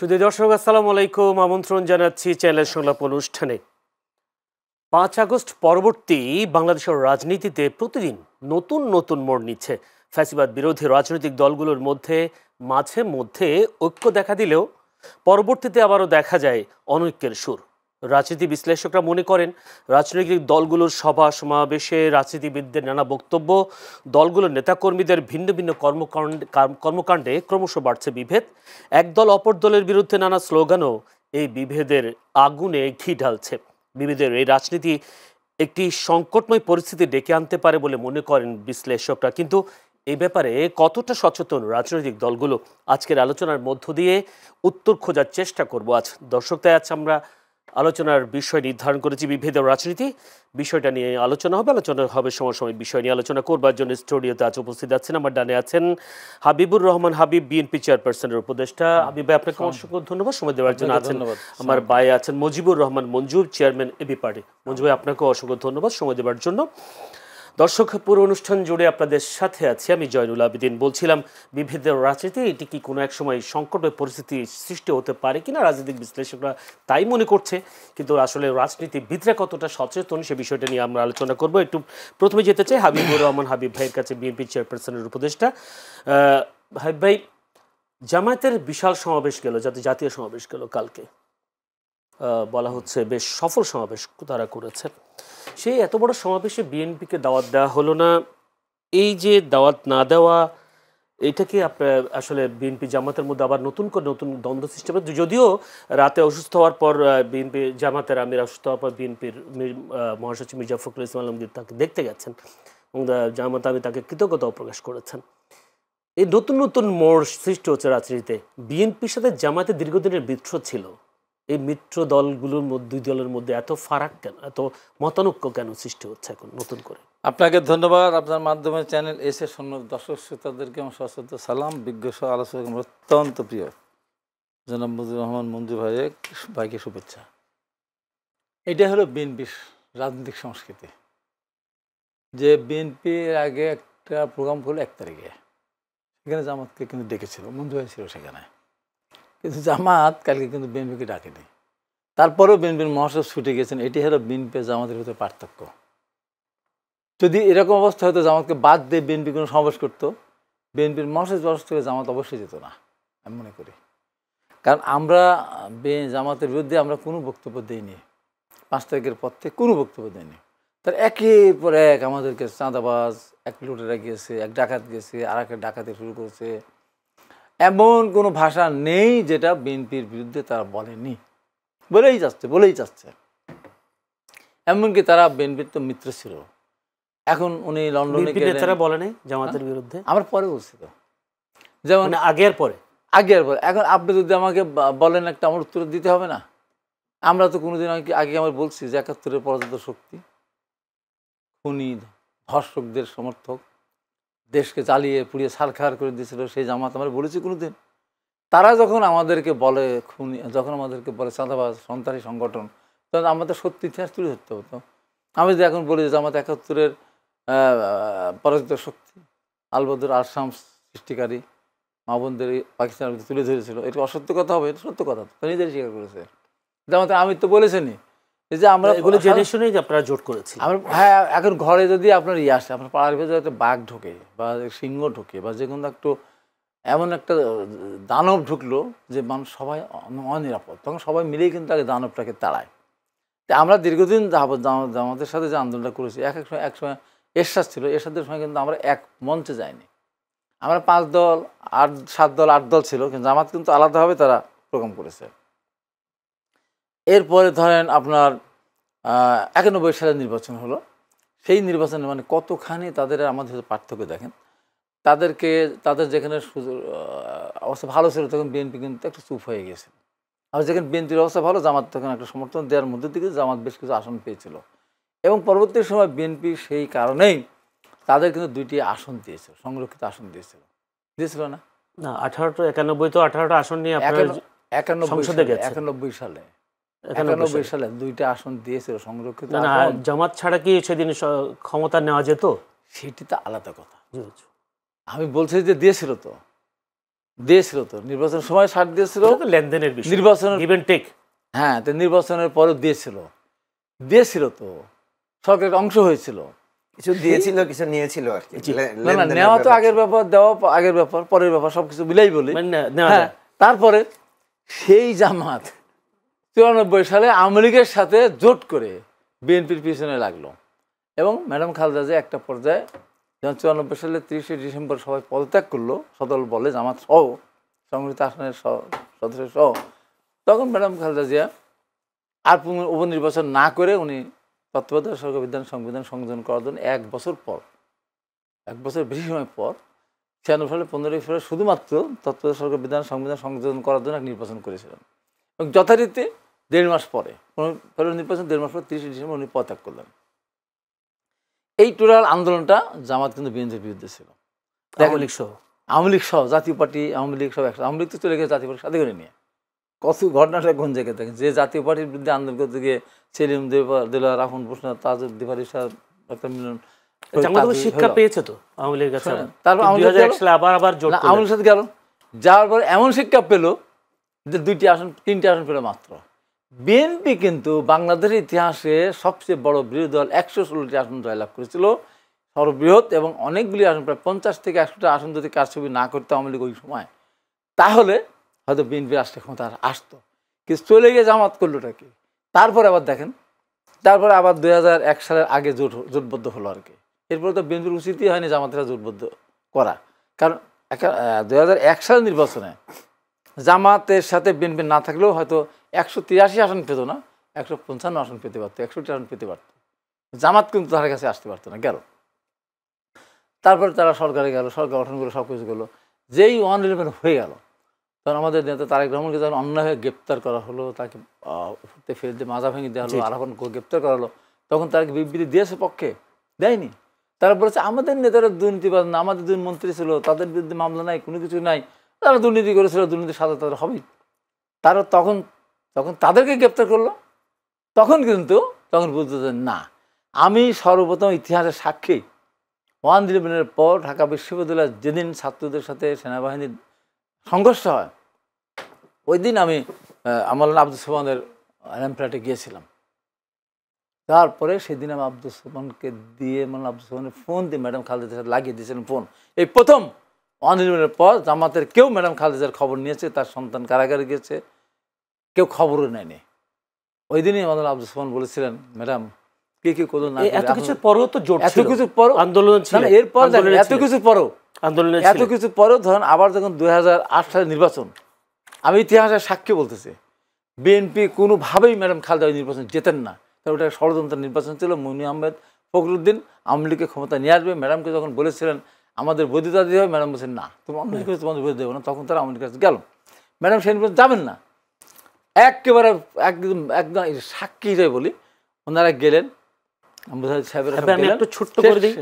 সুধী দর্শক আসসালামু আলাইকুম, আমন্ত্রণ জানাচ্ছি চ্যানেল সংলাপ অনুষ্ঠানে। ৫ আগস্ট পরবর্তী বাংলাদেশের রাজনীতিতে প্রতিদিন নতুন নতুন মোড় নিচ্ছে। ফ্যাসিবাদ বিরোধী রাজনৈতিক দলগুলোর মধ্যে মাঝে মধ্যে ঐক্য দেখা দিলেও পরবর্তীতে আবারও দেখা যায় অনৈক্যের সুর। রাজনীতি বিশ্লেষকরা মনে করেন রাজনৈতিক দলগুলোর সভা সমাবেশে রাজনীতিবিদদের নানা বক্তব্য, দলগুলোর নেতাকর্মীদের ভিন্ন ভিন্ন কর্মকাণ্ডে ক্রমশ বাড়ছে বিভেদ। একদল অপর দলের বিরুদ্ধে নানা স্লোগানও এই বিভেদের আগুনে ঘি ঢালছে। বিভেদের এই রাজনীতি একটি সংকটময় পরিস্থিতি ডেকে আনতে পারে বলে মনে করেন বিশ্লেষকরা। কিন্তু এই ব্যাপারে কতটা সচেতন রাজনৈতিক দলগুলো, আজকের আলোচনার মধ্য দিয়ে উত্তর খোঁজার চেষ্টা করব। আজ দর্শক তাই আজ আমরা আলোচনার বিষয় নির্ধারণ করেছি বিভেদের রাজনীতি। বিষয়টা নিয়ে আলোচনা হবে সমসাময়িক বিষয় নিয়ে আলোচনা করবার জন্য স্টুডিওতে আজ উপস্থিত আছেন, আমার ডানে আছেন হাবিবুর রহমান হাবিব, বিএনপি চেয়ারপারসনের উপদেষ্টা। হাবিব ভাই, আপনাকে অসংখ্য ধন্যবাদ সময় দেওয়ার জন্য। আছেন আমার ভাই আছেন Mujibur Rahman Manju, chairman AB party. Manju ভাই, আপনাকেও অসংখ্য ধন্যবাদ সময় দেওয়ার জন্য। দর্শক, পুরো অনুষ্ঠান জুড়ে আপনাদের সাথে আছি আমি জয়নুল আবেদিন। বলছিলাম বিভেদের রাজনীতি এটি কি কোনো এক সময় সংকটের পরিস্থিতি সৃষ্টি হতে পারে কিনা, রাজনৈতিক বিশ্লেষকরা তাই মনে করছে, কিন্তু আসলে রাজনীতিবিদরা কতটা সচেতন সে বিষয়টা নিয়ে আমরা আলোচনা করব। একটু প্রথমে যেতে চাই হাবিবুর রহমান হাবিব ভাইয়ের কাছে, বিএনপি চেয়ারপারসনের উপদেষ্টা। হাবিব ভাই, জামায়াতের বিশাল সমাবেশ গেল, জাতীয় সমাবেশ গেল কালকে, বলা হচ্ছে বেশ সফল সমাবেশ তারা করেছে। সেই এত বড় সমাবেশে বিএনপিকে দাওয়াত দেওয়া হলো না। এই যে দাওয়াত না দেওয়া, এইটাকে আপনার আসলে বিএনপি জামাতের মধ্যে আবার নতুন দ্বন্দ্ব সৃষ্টি হবে। যদিও রাতে অসুস্থ হওয়ার পর বিএনপি জামাতের আমির অসুস্থ হওয়ার পর বিএনপির মহাসচিব মির্জা ফখরুল ইসলাম আলমগীর তাকে দেখতে গেছেন এবং জামাত আমি তাকে কৃতজ্ঞতাও প্রকাশ করেছেন। এই নতুন নতুন মোড় সৃষ্টি হচ্ছে রাজনীতিতে। বিএনপির সাথে জামাতে দীর্ঘদিনের মিত্র ছিল, এই মিত্র দলগুলোর মধ্যে, দুই দলের মধ্যে এত ফারাক কেন, এত মতানৈক্য কেন সৃষ্টি হচ্ছে এখন নতুন করে? আপনাকে ধন্যবাদ। আপনার মাধ্যমে চ্যানেল এসে দর্শক শ্রোতাদেরকে আমার সশ্রদ্ধ সালাম। বিজ্ঞ আলোচক আমার অত্যন্ত প্রিয় জনাব মুজিবুর রহমান মঞ্জু ভাইকে শুভেচ্ছা। এটা হলো বিএনপির রাজনৈতিক সংস্কৃতি, যে বিএনপির আগে একটা প্রোগ্রাম করলো 1 তারিখে, সেখানে জামাতকে কিন্তু ডেকেছিল, মঞ্জু ভাই ছিল সেখানে, কিন্তু জামাত কালকে কিন্তু বিএনপিকে ডাকেনি। তারপরেও বিএনপির মহাসচিব ছুটে গেছেন। এটি হলো বিএনপি জামাতের ভিতরে পার্থক্য। যদি এরকম অবস্থা হতো জামাতকে বাদ দিয়ে বিএনপি কোনো সমাবেশ করতো, বিএনপির মহাসচিব থেকে জামাত অবশ্যই যেত না, আমি মনে করি। কারণ আমরা জামাতের বিরুদ্ধে আমরা কোনো বক্তব্য দিইনি, 5 তারিখের পর থেকে কোনো বক্তব্য দিইনি। তার একের পর এক আমাদেরকে চাঁদাবাজ, এক লুটেরা গিয়েছে, এক ডাকাত গেছে, আর এক ডাকাতি শুরু করেছে। এমন কোনো ভাষা নেই যেটা বিএনপির বিরুদ্ধে তারা বলেনি, বলেই যাচ্ছে। এমনকি তারা বিএনপির তো মিত্র ছিল। এখন উনি লন্ডনে গেলেন, বলে নাই জামাতের বিরুদ্ধে? আমার পরে বলছি তো, যেমন আগের পরে। এখন আপনি যদি আমাকে বলেন একটা, আমার উত্তর দিতে হবে না? আমরা তো কোনোদিন আগে আমার বলছি যে 71-এর পরাজিত শক্তি, খুনি ধর্ষকদের সমর্থক, দেশকে জ্বালিয়ে পুড়িয়ে ছারখার করে দিয়েছিল সেই জামাত, আমরা বলেছি কোনোদিন? তারা যখন আমাদেরকে বলে খুনি, যখন আমাদেরকে বলে চাঁদাবাজ, সন্ত্রাসী সংগঠন, তখন আমাদের সত্যি ইতিহাস তুলে ধরতে হতো। আমি যদি এখন বলি যে জামাত 71-এর পরাজিত শক্তি, আলবদর আসাম সৃষ্টিকারী, মা বোনদের পাকিস্তানের মধ্যে তুলে ধরেছিল, এটা অসত্য কথা হবে? এটা সত্য কথা, তো নিজেই স্বীকার করেছে জামাত। আমি তো বলেছেনি যে আমরা এগুলো জেনে শুনেই আপনারা জোট করেছি। হ্যাঁ, এখন ঘরে যদি আপনার আসে, আপনার পাড়ার ভেতরে একটা বাঘ ঢোকে বা সিংহ ঢোকে বা যে কোনো একটু এমন একটা দানব ঢুকলো যে মানুষ সবাই অনিরাপদ, তখন সবাই মিলেই কিন্তু আগে দানবটাকে তাড়ায়। তো আমরা দীর্ঘদিন আমাদের সাথে যে আন্দোলনটা করেছি, এক সময় এরশাদ ছিল, এরশাদের সময় কিন্তু আমরা এক মঞ্চে যাইনি। আমরা 5 দল 7 দল 8 দল ছিল, কিন্তু জামাত কিন্তু আলাদাভাবে তারা প্রোগ্রাম করেছে। এরপরে ধরেন আপনার 91 সালে নির্বাচন হলো। সেই নির্বাচনে মানে কতখানি তাদের আমাদের পার্থক্য দেখেন। তাদের যেখানে অবস্থা ভালো ছিল তখন বিএনপি কিন্তু একটু চুপ হয়ে গেছিল, আর যেখানে বিএনপির অবস্থা ভালো, জামাত তখন একটা সমর্থন দেওয়ার মধ্যে দিকে জামাত বেশ কিছু আসন পেয়েছিল। এবং পরবর্তী সময় বিএনপি সেই কারণেই তাদের কিন্তু 2টি আসন দিয়েছিল, সংরক্ষিত আসন দিয়েছিল না? 1891 আসন নিয়ে 91 সালে 2টা আসন দিয়েছিল সংরক্ষিত। জামাত ছাড়া কি সেদিন ক্ষমতা নেওয়া যেত? সেটি তো আলাদা কথা। আমি বলছি যে দিয়েছিল তো, দিয়েছিল, তো নির্বাচনের সময় ছাড় দিয়েছিল, লেনদেনের বিষয়, নির্বাচনের গিভ এন্ড টেক। হ্যাঁ, তো নির্বাচনের পরেও দিয়েছিল তো সরকারের অংশ হয়েছিল, কিছু দিয়েছিল কিছু নিয়েছিল আর কি। না না, নেওয়া তো আগের ব্যাপার, দেওয়া আগের ব্যাপার, পরের ব্যাপার, সবকিছু মিলাই বলি। হ্যাঁ, তারপরে সেই জামাত 94 সালে আওয়ামী লীগের সাথে জোট করে বিএনপির পিছনে লাগলো এবং ম্যাডাম খালেদা জিয়া একটা পর্যায়ে যখন 94 সালে 30শে ডিসেম্বর সবাই পদত্যাগ করলো, সদল বলে জামাত সহ, সংগঠিত আসনের সদস্য সহ, তখন ম্যাডাম খালেদা জিয়া আর উপনির্বাচন না করে উনি তত্ত্বাবধায়ক সরকার সংবিধান সংযোজন করার জন্য 1 বছর পর, 1 বছর বেশি সময় পর 96 সালে 15ই ফেব্রুয়ারি শুধুমাত্র তত্ত্বাবধায়ক সরকার সংবিধান সংযোজন করার জন্য এক নির্বাচন করেছিলেন এবং যথারীতি 1.5 মাস পরে, ফেব্রুয়ারি নির্বাচন 1.5 মাস পরে 30শে ডিসেম্বর উনি পদত্যাগ করলেন। এই টোটাল আন্দোলনটা জামাত কিন্তু বিএনপির বিরুদ্ধে ছিল, আওয়ামী লীগ সহ জাতীয় পার্টি, আওয়ামী লীগ সব একসাথে। আওয়ামী লীগ তো চলে গেছে জাতীয় পার্টির সাথে করে নিয়ে। কত ঘটনাটা কোন জায়গায় থাকে, যে জাতীয় পার্টির বিরুদ্ধে আন্দোলন করতে গিয়ে সেলিম দেলোয়ার, রাফন হোসেন, তাজুল দিফারি সাহেব, একটা মিলন শিক্ষা পেয়েছে তো আওয়ামী লীগ। তারপর আওয়ামী লীগের সাথে গেল, যাওয়ার পর এমন শিক্ষা পেল যে 2টি আসন 3টি আসন পেল মাত্র। বিএনপি কিন্তু বাংলাদেশের ইতিহাসে সবচেয়ে বড় বিরোধী দল, 116টি আসন জয়লাভ করেছিল, সর্ববৃহৎ, এবং অনেকগুলি আসন, প্রায় 50 থেকে 100টা আসন যদি কারচুপি না করতে আওয়ামী লীগ ওই সময়, তাহলে হয়তো বিএনপি রাষ্ট্রের ক্ষমতা আসতো। কিন্তু চলে গিয়ে জামাত করলোটা কি? তারপরে আবার দেখেন, তারপরে আবার 2001 সালের আগে জোটবদ্ধ হলো আর কি। এরপরে তো বিএনপির উচিতই হয়নি জামাতেরা জোটবদ্ধ করা, কারণ 2001 সালের নির্বাচনে জামাতের সাথে বিএনপি না থাকলেও হয়তো 183 আসন পেত না, 155 আসন পেতে পারতো, 61 আসন পেতে পারতো। জামাত কিন্তু তার কাছে আসতে পারতো না, গেল। তারপরে তারা সরকারে গেল, সরকার গঠন করে সব কিছু গেলো। যেই 111 হয়ে গেল, তখন আমাদের নেতা তারেক রহমানকে যখন অন্যায়ভাবে গ্রেপ্তার করা হলো, তাকে উঠতে ফেলে দিয়ে মাজা ভেঙে দেওয়া হলো, আরাফানকে গ্রেপ্তার করা হলো, তখন তাকে বিবৃতি দিয়েছে, পক্ষে দেয়নি। তারা বলেছে আমাদের নেতারা দুর্নীতিবাদ না, আমাদের 2 মন্ত্রী ছিল, তাদের বিরুদ্ধে মামলা নাই, কোনো কিছু নাই, তারা দুর্নীতি করেছিল, দুর্নীতির সাজা তাদের হবেই। তারা তখন তাদেরকে গ্রেপ্তার করলো। তখন বুঝতে না, আমি সর্বপ্রথম ইতিহাসের সাক্ষী, 111 পর ঢাকা বিশ্ববিদ্যালয়ের যেদিন ছাত্রদের সাথে সেনাবাহিনীর সংঘর্ষ হয়, ওই দিন আমি মাওলানা আব্দুস সোবহানের র্যাম্পলাটে গিয়েছিলাম। তারপরে সেদিন আমি আব্দুস সোবহানকে দিয়ে, মাওলানা আব্দুস সোবহানের ফোন দিয়ে ম্যাডাম খালেদার সাথে লাগিয়ে দিয়েছিলাম ফোন। এই প্রথম 111 পর জামাতের কেউ ম্যাডাম খালেদার খবর নিয়েছে, তার সন্তান কারাগারে গিয়েছে, কেউ খবরও নেয়নি। ওই দিনই মাওলানা আব্দুস সোবহান বলেছিলেন, ম্যাডাম কে করলো না, এত কিছুর পরেও তো জোট ছিল, এত কিছুর পরও আন্দোলন ছিল, এরপর এত কিছুর পরও আন্দোলন, এত কিছু পরেও ধরেন আবার যখন 2008 সালের নির্বাচন, আমি ইতিহাসের সাক্ষী বলতেছি, বিএনপি কোনোভাবেই ম্যাডাম খালেদা নির্বাচন জেতেন না। তার ওটা ষড়যন্ত্র নির্বাচন ছিল। মনি আহমেদ ফখরুদ্দিন আওয়ামী লীগকে ক্ষমতা নিয়ে আসবে, ম্যাডামকে যখন বলেছিলেন আমাদের বৈধতা দিতে হবে, ম্যাডাম বলছেন না, তুমি অন্য কিছু তোমাদের বৈধ দেবো না। তখন তারা আওয়ামী লীগের কাছে গেল, ম্যাডাম সেই নির্বাচন যাবেন না, একেবারে একদম সাক্ষী হিসেবে বলি, ওনারা গেলেন। আমি একটু ছোট্ট করে দিই,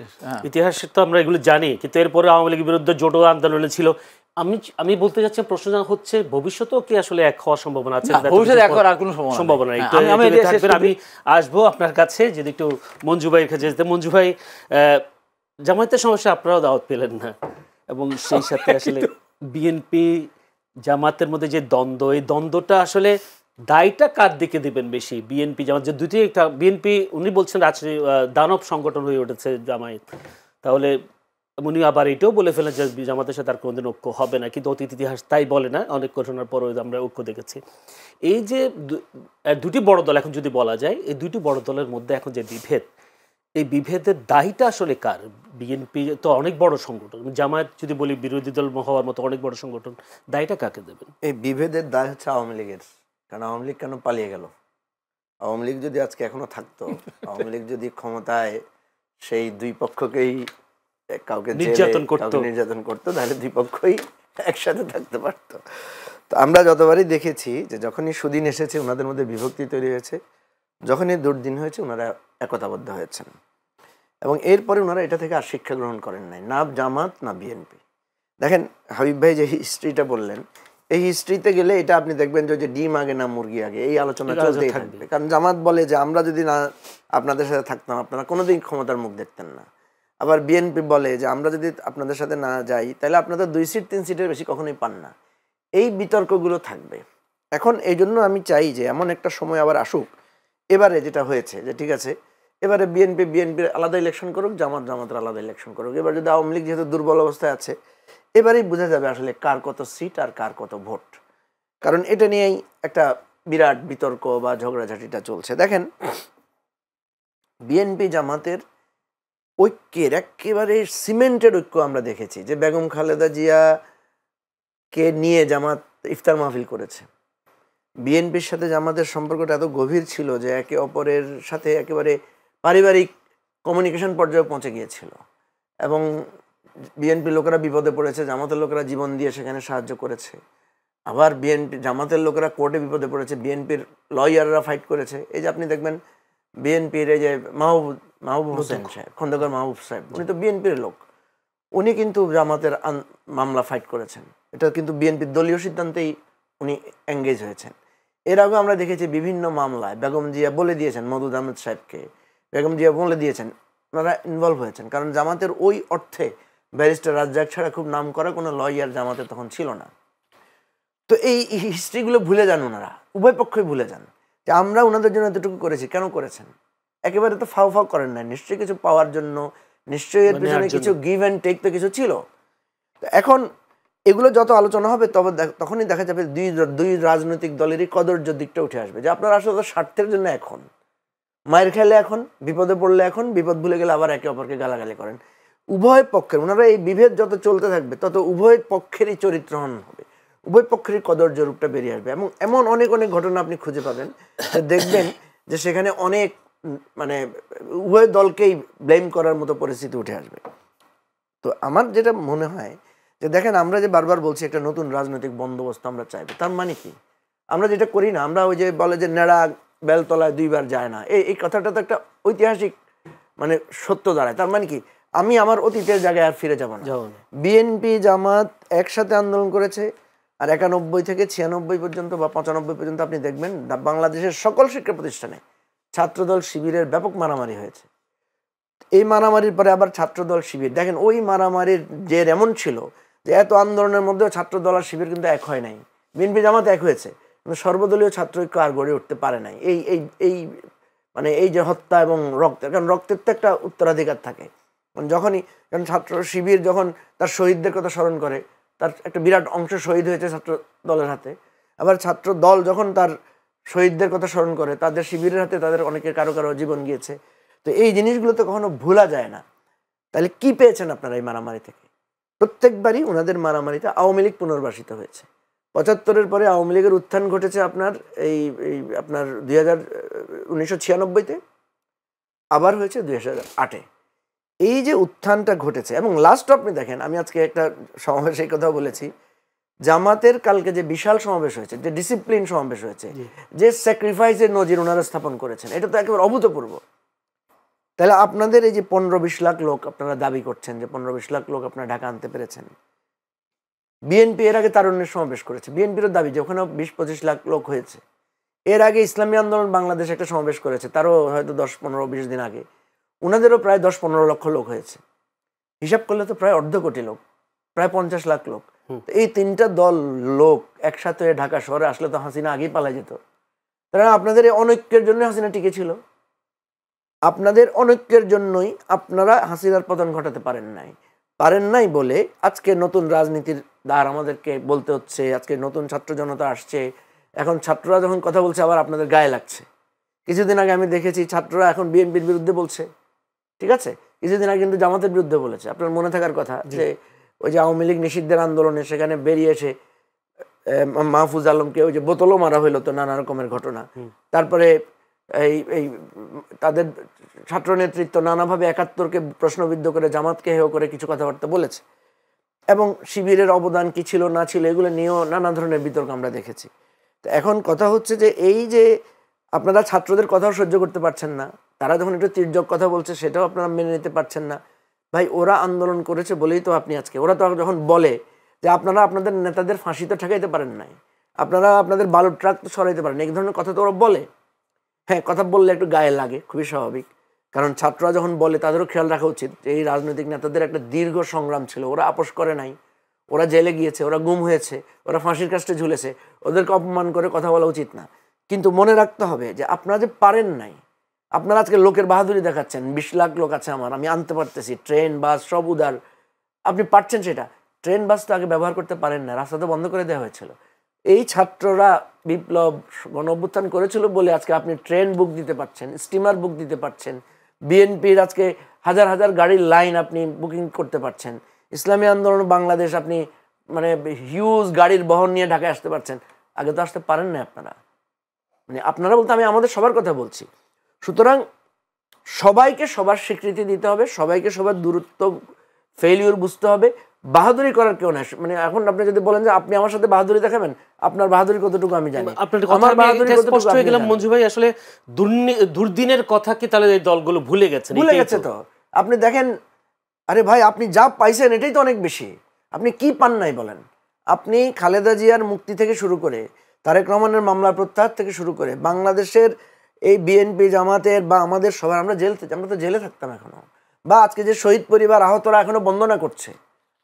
ইতিহাসে তো আমরা এগুলো জানি, কিন্তু এরপরে আওয়ামী লীগের বিরুদ্ধে জোট আন্দোলনে ছিল। আমি বলতে চাচ্ছি, প্রশ্ন হচ্ছে ভবিষ্যতেও কি আসলে এক হওয়ার সম্ভাবনা আছে? সম্ভাবনা নেই। আমি আসবো আপনার কাছে, যদি একটু মঞ্জু ভাইয়ের কাছে যেতে। মঞ্জু ভাই, জামায়াতের সমস্যা আপনারাও দাওয়াত পেলেন না, এবং সেই সাথে আসলে বিএনপি জামাতের মধ্যে যে দ্বন্দ্ব, এই দ্বন্দ্বটা আসলে দায়টা কার দিকে দিবেন বেশি? বিএনপি জামাত, যে দুটি একটা, বিএনপি উনি বলছেন দানব সংগঠন হয়ে উঠেছে জামায়াত, তাহলে উনি আবার এটাও বলে ফেলেন যে জামাতের সাথে আর কোনোদিন ঐক্য হবে না, কিন্তু অতীত ইতিহাস তাই বলে না, অনেক ঘটনার পরও আমরা ঐক্য দেখেছি। এই যে দুটি বড় দল, এখন যদি বলা যায় এই দুটি বড় দলের মধ্যে এখন যে বিভেদ, এই বিভেদের দায়টা আসলে কার? বিএনপি তো অনেক বড় সংগঠন, জামায়াত যদি বলি বিরোধী দল হওয়ার মতো অনেক বড় সংগঠন, দায়টা কাকে দেবেন? এই বিভেদের দায় হচ্ছে আওয়ামী লীগের। কারণ আওয়ামী লীগ কেন পালিয়ে গেল? আওয়ামী লীগ যদি আজকে এখনো থাকতো, আওয়ামী লীগ যদি ক্ষমতায় সেই 2 পক্ষকেই কাউকে নির্যাতন করতো, তাহলে 2 পক্ষই একসাথে থাকতে পারতো। তো আমরা যতবারই দেখেছি যে যখনই সুদিন এসেছে ওনাদের মধ্যে বিভক্তি তৈরি হয়েছে, যখনই দুর্দিন হয়েছে ওনারা একতাবদ্ধ হয়েছেন, এবং এরপরে ওনারা এটা থেকে আর শিক্ষা গ্রহণ করেন নাই, না জামাত না বিএনপি। দেখেন হাবিব ভাই যে হিস্ট্রিটা বললেন, এই হিস্ট্রিতে গেলে এটা আপনি দেখবেন যে ডিম আগে না মুরগি আগে, এই আলোচনা চলতেই থাকবে। কারণ জামাত বলে যে আমরা যদি না আপনাদের সাথে থাকতাম, আপনারা কোনোদিন ক্ষমতার মুখ দেখতেন না। আবার বিএনপি বলে যে আমরা যদি আপনাদের সাথে না যাই তাহলে আপনাদের 2 সিট 3 সিটের বেশি কখনোই পান না। এই বিতর্কগুলো থাকবে। এখন এই জন্য আমি চাই যে এমন একটা সময় আবার আসুক, এবারে যেটা হয়েছে যে ঠিক আছে এবারে বিএনপির আলাদা ইলেকশন করুক, জামাতের আলাদা ইলেকশন করুক। এবার যদি আওয়ামী লীগ যেহেতু দুর্বল অবস্থায় আছে, এবারেই বোঝা যাবে আসলে কার কত সিট আর কার কত ভোট। কারণ এটা নিয়েই একটা বিরাট বিতর্ক বা ঝগড়াঝাটিটা চলছে। দেখেন বিএনপি জামাতের ঐক্যের একেবারে সিমেন্টেড ঐক্য আমরা দেখেছি যে বেগম খালেদা জিয়াকে নিয়ে জামাত ইফতার মাহফিল করেছে। বিএনপির সাথে জামাতের সম্পর্কটা এত গভীর ছিল যে একে অপরের সাথে একেবারে পারিবারিক কমিউনিকেশন পর্যায়ে পৌঁছে গিয়েছিল, এবং বিএনপি লোকেরা বিপদে পড়েছে, জামাতের লোকেরা জীবন দিয়ে সেখানে সাহায্য করেছে। আবার জামাতের লোকেরা কোর্টে বিপদে পড়েছে, বিএনপির লয়াররা ফাইট করেছে। এই যে আপনি দেখবেন বিএনপির এই যে মাহবুব হোসেন সাহেব, খন্দকার মাহবুব সাহেব, উনি তো বিএনপির লোক, উনি কিন্তু জামাতের মামলা ফাইট করেছেন। এটা কিন্তু বিএনপির দলীয় সিদ্ধান্তেই উনি এঙ্গেজ হয়েছেন। এর আগে আমরা দেখেছি বিভিন্ন মামলায় বেগম জিয়া বলে দিয়েছেন, মওদুদ আহমেদ সাহেবকে বেগম জিয়া বলে দিয়েছেন, ওনারা ইনভলভ হয়েছেন। কারণ জামাতের ওই অর্থে ব্যারিস্টার রাজ্জাক ছাড়া খুব নাম করা কোনো লয়ার জামাতে তখন ছিল না। তো এই হিস্ট্রিগুলো ভুলে যান ওনারা, উভয় পক্ষই ভুলে যান যে আমরা ওনাদের জন্য এতটুকু করেছি। কেন করেছেন? একেবারে তো ফাও করেন না, নিশ্চয়ই কিছু পাওয়ার জন্য, নিশ্চয়ই এর পিছনে কিছু গিভ অ্যান্ড টেক তো কিছু ছিল। এখন এগুলো যত আলোচনা হবে তখনই দেখা যাবে দুই রাজনৈতিক দলেরই কদর্য দিকটা উঠে আসবে যে আপনারা আসলে স্বার্থের জন্য এখন মায়ের খেলে, এখন বিপদে পড়লে, এখন বিপদ ভুলে গেলে আবার একে অপরকে গালাগালি করেন। উভয় পক্ষের ওনারা এই বিভেদ যত চলতে থাকবে তত উভয় পক্ষেরই চরিত্রহীন হবে, উভয় পক্ষেরই কদর্য রূপটা বেরিয়ে আসবে। এবং এমন অনেক অনেক ঘটনা আপনি খুঁজে পাবেন, দেখবেন যে সেখানে অনেক মানে উভয় দলকেই ব্লেম করার মতো পরিস্থিতি উঠে আসবে। তো আমার যেটা মনে হয় যে দেখেন আমরা যে বারবার বলছি একটা নতুন রাজনৈতিক বন্দোবস্ত আমরা চাইবো, তার মানে কি? আমরা যেটা করি না, আমরা ওই যে বলে যে নেড়া বেলতলায় দুইবার যায় না, এই কথাটা তো একটা ঐতিহাসিক মানে সত্য দাঁড়ায়। তার মানে কি আমি আমার অতীতের জায়গায় আর ফিরে যাব না। বিএনপি জামাত একসাথে আন্দোলন করেছে, আর 91 থেকে 96 পর্যন্ত বা 95 পর্যন্ত আপনি দেখবেন বাংলাদেশের সকল শিক্ষা প্রতিষ্ঠানে ছাত্রদল শিবিরের ব্যাপক মারামারি হয়েছে। এই মারামারির পরে আবার ছাত্রদল শিবির, দেখেন ওই মারামারির যে এমন ছিল যে এত আন্দোলনের মধ্যেও ছাত্রদল আর শিবির কিন্তু এক হয় নাই। বিএনপি জামাত এক হয়েছে, কিন্তু সর্বদলীয় ছাত্র ঐক্য আর গড়ে উঠতে পারে নাই। এই এই এই মানে এই যে হত্যা এবং রক্তের, কারণ রক্তের তো একটা উত্তরাধিকার থাকে। যখনই কারণ ছাত্র শিবির যখন তার শহীদদের কথা স্মরণ করে, তার একটা বিরাট অংশ শহীদ হয়েছে ছাত্র দলের হাতে, আবার ছাত্র দল যখন তার শহীদদের কথা স্মরণ করে, তাদের শিবিরের হাতে তাদের অনেকের কারো কারো জীবন গিয়েছে। তো এই জিনিসগুলো তো কখনো ভোলা যায় না। তাহলে কি পেয়েছেন আপনারা এই মারামারি থেকে? প্রত্যেকবারই ওনাদের মারামারিতে আওয়ামী লীগ পুনর্বাসিত হয়েছে। 75-এর পরে আওয়ামী লীগের উত্থান ঘটেছে আপনার আপনার 1996-তে, আবার হয়েছে 2008-এ। এই যে উত্থানটা ঘটেছে, এবং লাস্ট আপনি দেখেন, আমি আজকে একটা সমাবেশে এই কথা বলেছি, জামাতের কালকে যে বিশাল সমাবেশ হয়েছে, যে ডিসিপ্লিন সমাবেশ হয়েছে, যে স্যাক্রিফাইসের নজির ওনারা স্থাপন করেছেন, এটা তো একেবারে অভূতপূর্ব। তাহলে আপনাদের এই যে 15-20 লাখ লোক আপনারা দাবি করছেন যে 15-20 লাখ লোক আপনারা ঢাকা আনতে পেরেছেন, বিএনপি এর আগে তারুণ্যের সমাবেশ করেছে, বিএনপিরও দাবি যে ওখানে 20-25 লাখ লোক হয়েছে। এর আগে ইসলামী আন্দোলন বাংলাদেশ একটা সমাবেশ করেছে, তারও হয়তো 10-15-20 দিন আগে, ওনাদেরও প্রায় 10-15 লক্ষ লোক হয়েছে। হিসাব করলে তো প্রায় 1.5 কোটি লোক, প্রায় 50 লাখ লোক। এই তিনটা দল লোক একসাথে ঢাকা শহরে আসলে তো হাসিনা আগেই পালা যেত। তারা আপনাদের এই অনৈক্যের জন্য হাসিনা টিকে ছিল, আপনাদের অনৈক্যের জন্যই আপনারা হাসিনার পতন ঘটাতে পারেন নাই বলে আজকে নতুন রাজনীতির দ্বার আমাদেরকে বলতে হচ্ছে। আজকে নতুন ছাত্র জনতা আসছে, এখন ছাত্ররা যখন কথা বলছে আবার আপনাদের গায়ে লাগছে। কিছুদিন আগে আমি দেখেছি ছাত্ররা এখন বিএনপির বিরুদ্ধে বলছে, ঠিক আছে, কিছুদিন আগে কিন্তু জামাতের বিরুদ্ধে বলেছে। আপনার মনে থাকার কথা যে ওই যে আওয়ামী লীগ নিষিদ্ধের আন্দোলনে সেখানে বেরিয়ে এসে মাহফুজ আলমকে ওই যে বোতলও মারা হইলো, তো নানা রকমের ঘটনা। তারপরে এই তাদের ছাত্র নেতৃত্ব নানাভাবে 71-কে প্রশ্নবিদ্ধ করে জামাতকে হেয় করে কিছু কথাবার্তা বলেছে, এবং শিবিরের অবদান কি ছিল না ছিল এগুলো নিয়েও নানা ধরনের বিতর্ক আমরা দেখেছি। তো এখন কথা হচ্ছে যে এই যে আপনারা ছাত্রদের কথাও সহ্য করতে পারছেন না, তারা যখন একটু তির্যক কথা বলছে সেটাও আপনারা মেনে নিতে পারছেন না। ভাই ওরা আন্দোলন করেছে বলেই তো আপনি আজকে, ওরা তো যখন বলে যে আপনারা আপনাদের নেতাদের ফাঁসি তো ঠেকাইতে পারেন নাই, আপনারা আপনাদের বালুর ট্রাক তো সরাইতে পারেন, এই ধরনের কথা তো ওরা বলে। হ্যাঁ, কথা বললে একটু গায়ে লাগে, খুবই স্বাভাবিক। কারণ ছাত্ররা যখন বলে তাদেরও খেয়াল রাখা উচিত যে এই রাজনৈতিক নেতাদের একটা দীর্ঘ সংগ্রাম ছিল, ওরা আপোষ করে নাই, ওরা জেলে গিয়েছে, ওরা গুম হয়েছে, ওরা ফাঁসির কাস্টে ঝুলেছে, ওদেরকে অপমান করে কথা বলা উচিত না। কিন্তু মনে রাখতে হবে যে আপনারা যে পারেন নাই, আপনারা আজকে লোকের বাহাদুরি দেখাচ্ছেন, 20 লাখ লোক আছে আমার, আমি আনতে পারতেছি, ট্রেন বাস সব উদার, আপনি পারছেন সেটা। ট্রেন বাস তো আগে ব্যবহার করতে পারেন না, রাস্তা তো বন্ধ করে দেওয়া হয়েছিল। এই ছাত্ররা বিপ্লব গণ অভ্যুত্থান করেছিল বলে আজকে আপনি ট্রেন বুক দিতে পারছেন, স্টিমার বুক দিতে পারছেন, বিএনপির আজকে হাজার হাজার গাড়ির লাইন আপনি বুকিং করতে পারছেন, ইসলামী আন্দোলন বাংলাদেশ আপনি মানে হিউজ গাড়ির বহন নিয়ে ঢাকায় আসতে পারছেন। আগে তো আসতে পারেন না আপনারা, মানে আপনারা বলতে আমি আমাদের সবার কথা বলছি। সুতরাং সবাইকে সবার স্বীকৃতি দিতে হবে, সবাইকে সবার দূরত্ব ফেলিওর বুঝতে হবে। বাহাদুরি করার কেউ না, মানে এখন আপনি যদি বলেন যে আপনি আমার সাথে বাহাদুরি দেখাবেন, আপনার বাহাদুরি কতটুকু আমি জানি, আমার বাহাদুরি স্পষ্ট হয়ে গেলাম মঞ্জু ভাই। আসলে দুর্দিনের কথা কি তাহলে এই দলগুলো ভুলে গেছে? তো আপনি দেখেন, আরে ভাই আপনি যা পাইছেন এটাই তো অনেক বেশি, আপনি কি পান নাই বলেন? আপনি খালেদা জিয়ার মুক্তি থেকে শুরু করে, তারেক রহমানের মামলা প্রত্যাহার থেকে শুরু করে, বাংলাদেশের এই বিএনপি জামাতের বা আমাদের সবার, আমরা তো জেলে থাকতাম এখনো, বা আজকে যে শহীদ পরিবার আহতরা এখনো বন্দনা করছে।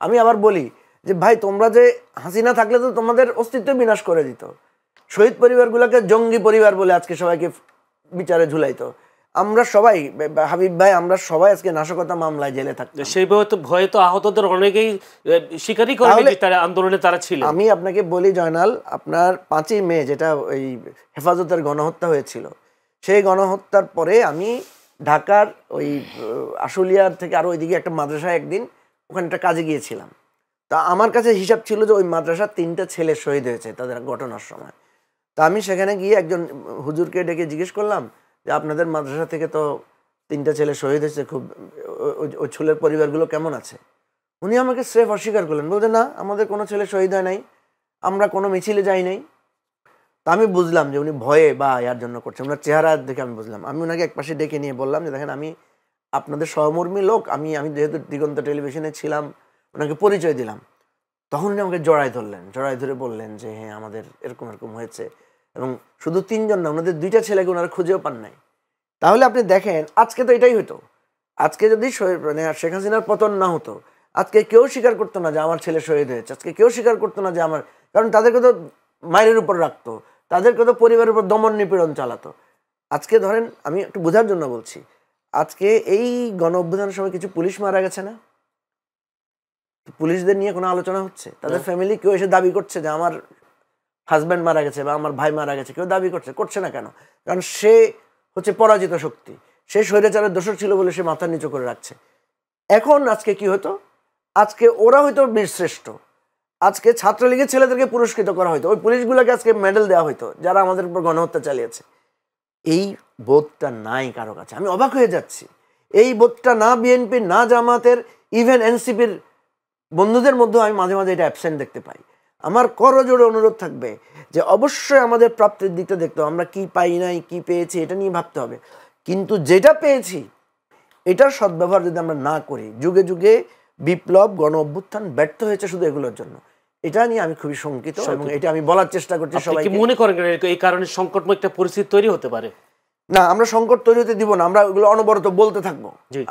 আমি আবার বলি যে ভাই তোমরা যে হাসিনা থাকলে তো তোমাদের অস্তিত্ব বিনাশ করে দিত, শহীদ পরিবারগুলোকে জঙ্গি পরিবার বলে আজকে সবাইকে বিচারে ঝুলাইতো। আমরা সবাই, হাবিব ভাই, আমরা সবাই আজকে নাশকতা মামলায় জেলে থাকতাম। সেই ভয়ে তো আহতদের অনেকেই স্বীকারই করে যে তারা আন্দোলনে তারা ছিল। আমি আপনাকে বলি জয়নাল, আপনার 5ই মে যেটা ওই হেফাজতের গণহত্যা হয়েছিল, সেই গণহত্যার পরে আমি ঢাকার ওই আশুলিয়ার থেকে আরো ওইদিকে একটা মাদ্রাসায় একদিন ওখানে একটা কাজে গিয়েছিলাম। তা আমার কাছে হিসাব ছিল যে ওই মাদ্রাসার 3টা ছেলে শহীদ হয়েছে তাদের ঘটনার সময়। তা আমি সেখানে গিয়ে একজন হুজুরকে ডেকে জিজ্ঞেস করলাম যে আপনাদের মাদ্রাসা থেকে তো 3টা ছেলে শহীদ হয়েছে, খুব ওই ছেলের পরিবারগুলো কেমন আছে? উনি আমাকে স্রেফ অস্বীকার করলেন, বলতে না আমাদের কোনো ছেলে শহীদ হয় নাই, আমরা কোনো মিছিলে যাই নাই। তা আমি বুঝলাম যে উনি ভয়ে বা ইয়ার জন্য করছেন, ওনার চেহারা দেখে আমি বুঝলাম। আমি ওনাকে একপাশে ডেকে নিয়ে বললাম যে দেখেন আমি আপনাদের সহমর্মী লোক, আমি যেহেতু দিগন্ত টেলিভিশনে ছিলাম, ওনাকে পরিচয় দিলাম। তখন উনি আমাকে জড়াই ধরে বললেন যে হ্যাঁ আমাদের এরকম এরকম হয়েছে, এবং শুধু 3 জন না, ওনাদের 2টা ছেলেকে ওনারা খুঁজেও পান নাই। তাহলে আপনি দেখেন আজকে তো এটাই হতো, আজকে যদি মানে শেখ হাসিনার পতন না হতো, আজকে কেউ স্বীকার করতো না যে আমার ছেলে শহীদ হয়েছে, আজকে কেউ স্বীকার করতো না যে আমার, কারণ তাদেরকে তো মায়ের উপর রাখতো, তাদেরকে তো পরিবারের উপর দমন নিপীড়ন চালাতো। আজকে ধরেন, আমি একটু বোঝার জন্য বলছি, আজকে এই গণ অভ্যুত্থানের সময় কিছু পুলিশ মারা গেছে না, পুলিশদের নিয়ে কোনো আলোচনা হচ্ছে? তাদের ফ্যামিলি কেউ এসে দাবি করছে যে আমার হাজব্যান্ড মারা গেছে বা আমার ভাই মারা গেছে? কেউ দাবি করছে না কেন? কারণ সে হচ্ছে পরাজিত শক্তি, সে স্বৈরাচারের দোষর ছিল বলে সে মাথা নিচু করে রাখছে। এখন আজকে কি হতো, আজকে ওরা হয়তো বীরশ্রেষ্ঠ, আজকে ছাত্রলীগের ছেলেদেরকে পুরস্কৃত করা হতো, ওই পুলিশগুলোকে আজকে মেডেল দেওয়া হতো যারা আমাদের উপর গণহত্যা চালিয়েছে। এই বোধটা নাই কারো কাছে, আমি অবাক হয়ে যাচ্ছি। এই বোধটা না বিএনপি, না জামাতের, ইভেন এনসিপির বন্ধুদের মধ্যেও আমি মাঝে মাঝে এটা অ্যাবসেন্ট দেখতে পাই। আমার করজোড়ে অনুরোধ থাকবে যে অবশ্যই আমাদের প্রাপ্তির দিকটা দেখতে হবে, আমরা কি পাই নাই, কি পেয়েছি এটা নিয়ে ভাবতে হবে। কিন্তু যেটা পেয়েছি এটার সদ্ব্যবহার যদি আমরা না করি, যুগে যুগে বিপ্লব গণ অভ্যুত্থান ব্যর্থ হয়েছে শুধু এগুলোর জন্য, এটা নিয়ে আমি খুবই শঙ্কিত, এবং এটা আমি বলার চেষ্টা করছি সবাইকে। মনে করেন এই কারণে সংকটময় একটা পরিস্থিতি তৈরি হতে পারে? না, আমরা সংকট তৈরি হতে দিব না, আমরা ওগুলো অনবরত বলতে থাকবো।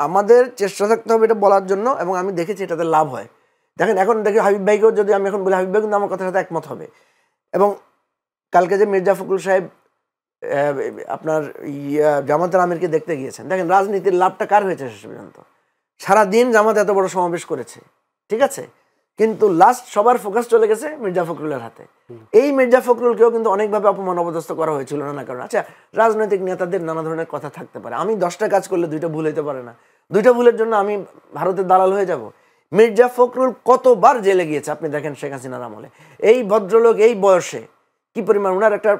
আমাদের চেষ্টা থাকতে হবে এটা বলার জন্য, এবং আমি দেখেছি এটাতে লাভ হয়। দেখেন এখন দেখি হাবিব ভাইকেও যদি আমি এখন বলি, হাবিব ভাই কিন্তু আমার কথার সাথে একমত হবে। এবং কালকে যে মির্জা ফখরুল সাহেব আপনার জামাতের আমিরকে দেখতে গিয়েছেন, দেখেন রাজনীতির লাভটা কার হয়েছে শেষ পর্যন্ত? সারাদিন জামাত এত বড় সমাবেশ করেছে, ঠিক আছে, কিন্তু লাস্ট সবার ফোকাস চলে গেছে মির্জা ফখরুলের হাতে। এই মির্জা ফখরুলকেও কিন্তু অনেকভাবে অপমান অপদস্থ করা হয়েছিল নানা কারণে। আচ্ছা, রাজনৈতিক নেতাদের নানা ধরনের কথা থাকতে পারে, আমি 10টা কাজ করলে 2টা ভুল হইতে পারে না, 2টা ভুলের জন্য আমি ভারতের দালাল হয়ে যাব? মির্জা ফখরুল কতবার জেলে গিয়েছে আপনি দেখেন শেখ হাসিনার আমলে। এই ভদ্রলোক এই বয়সে কি পরিমাণ, ওনার একটা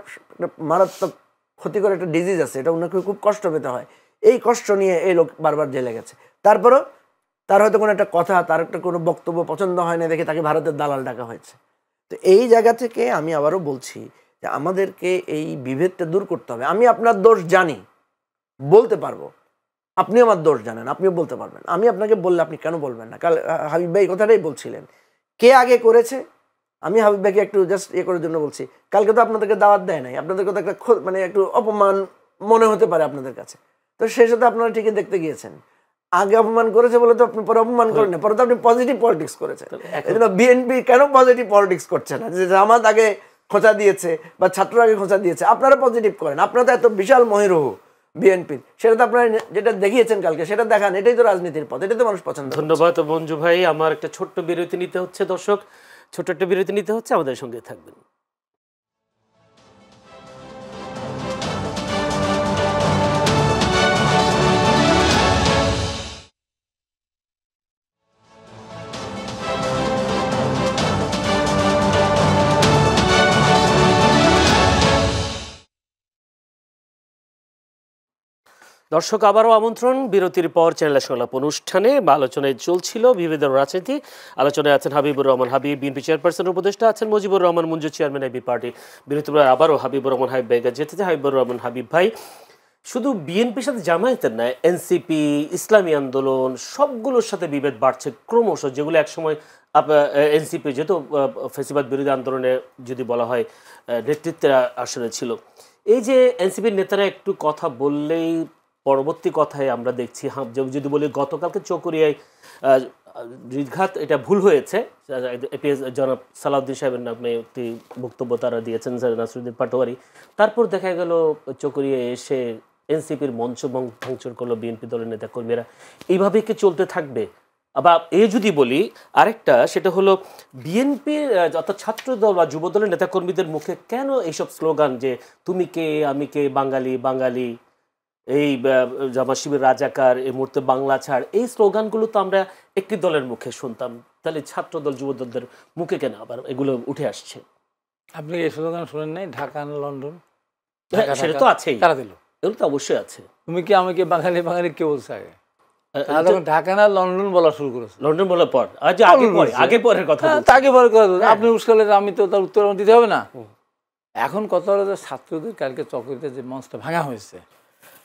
মারাত্মক ক্ষতিকর একটা ডিজিজ আছে, এটা ওনাকে খুব কষ্ট পেতে হয়, এই কষ্ট নিয়ে এই লোক বারবার জেলে গেছে। তারপরও তার হয়তো কোনো একটা কথা, তার একটা কোনো বক্তব্য পছন্দ হয় না দেখে তাকে ভারতের দালাল ডাকা হয়েছে। তো এই জায়গা থেকে আমি আবারও বলছি যে আমাদেরকে এই বিভেদটা দূর করতে হবে। আমি আপনার দোষ জানি, বলতে পারবো, আপনি আমার দোষ জানেন, আপনিও বলতে পারবেন। আমি আপনাকে বললে আপনি কেন বলবেন না? কাল হাবিব ভাই কথাটাই বলছিলেন, কে আগে করেছে। আমি হাবিব ভাইকে একটু জাস্ট করার জন্য বলছি, কালকে তো আপনাদেরকে দাওয়াত দেয় নাই, আপনাদের কথা একটা মানে একটু অপমান মনে হতে পারে আপনাদের কাছে, তো তো সেই সাথে আপনারা ঠিকই দেখতে গিয়েছেন। আগে অপমান করেছে বলে তো আপনি পরে অপমান করেন না, পরে তো আপনি পজিটিভ পলিটিক্স করেছেন। এই জন্য বিএনপি কেন পজিটিভ পলিটিক্স করছে না? যে জামাত আগে খোঁচা দিয়েছে বা ছাত্র আগে খোঁচা দিয়েছে, আপনারা পজিটিভ করেন। আপনারা তো এত বিশাল মহিরুহ বিএনপির, সেটা তো আপনারা যেটা দেখিয়েছেন কালকে সেটা দেখান। এটাই তো রাজনীতির পথ, এটাই তো মানুষ পছন্দ। ধন্যবাদ মঞ্জু ভাই। আমার একটা ছোট্ট বিরতি নিতে হচ্ছে দর্শক, ছোট্ট একটা বিরতি নিতে হচ্ছে, আমাদের সঙ্গে থাকবেন। দর্শক আবারও আমন্ত্রণ বিরতির পর চ্যানেল সংলাপ অনুষ্ঠানে। আলোচনায় চলছিল বিভেদ রাজনীতি। আলোচনায় আছেন হাবিবুর রহমান হাবিব, বিএনপি চেয়ারপারসন উপদেষ্টা, আছেন Mujibur Rahman Manju, chairman AB party. বিরতির পর আবারও হাবিবুর রহমান হাবিব ভাইকে যেতে চাই। হাবিবুর রহমান হাবিব ভাই, শুধু বিএনপির সাথে জামায়াতের নয়, এনসিপি, ইসলামী আন্দোলন সবগুলোর সাথে বিভেদ বাড়ছে ক্রমশ, যেগুলো একসময় এনসিপি যেহেতু ফ্যাসিবাদ বিরোধী আন্দোলনে যদি বলা হয় নেতৃত্বের আসনে ছিল। এই যে এনসিপির নেতারা একটু কথা বললেই পরবর্তী কথায় আমরা দেখছি, যদি বলি গতকালকে চকরিয়ায় হৃদঘাত, এটা ভুল হয়েছে, জনাব সালাউদ্দিন সাহেবের নামে একটি বক্তব্য তারা দিয়েছেন, নাসিরুদ্দিন পাটোয়ারি। তারপর দেখা গেল চকরিয়ায় এসে এনসিপির মঞ্চ ভাঙচুর করলো বিএনপি দলের নেতাকর্মীরা। এইভাবে কি চলতে থাকবে? আবার যদি বলি আরেকটা, সেটা হলো বিএনপির অর্থাৎ ছাত্র দল বা যুব দলের নেতাকর্মীদের মুখে কেন এইসব স্লোগান যে তুমি কে, আমি কে, বাঙালি বাঙালি, এই জামা শিবির রাজাকার, এই মুহূর্তে বাংলা ছাড়, এই স্লোগানগুলো তো আমরা একটি দলের মুখে শুনতাম, তাহলে ছাত্র দল যুব দলদের মুখে কেন আবার এগুলো উঠে আসছে? আপনি এই স্লোগান শুনেন নাই? ঢাকা না লন্ডন, সেটা তো আছেই, কারা দিল? এগুলো তো অবশ্যই আছে। তুমি কি আমি কি বাঙালি বাঙালি কে বলছে আগে? ঢাকা না লন্ডন বলা শুরু করেছে। লন্ডন বলার পর আগে পরের কথা, আগে পরে আপনি উস্কালে আমি তো তার উত্তর দিতে হবে না। এখন কথা হলো যে ছাত্রদের কালকে চকরিতে যে মঞ্চটা ভাঙা হয়েছে,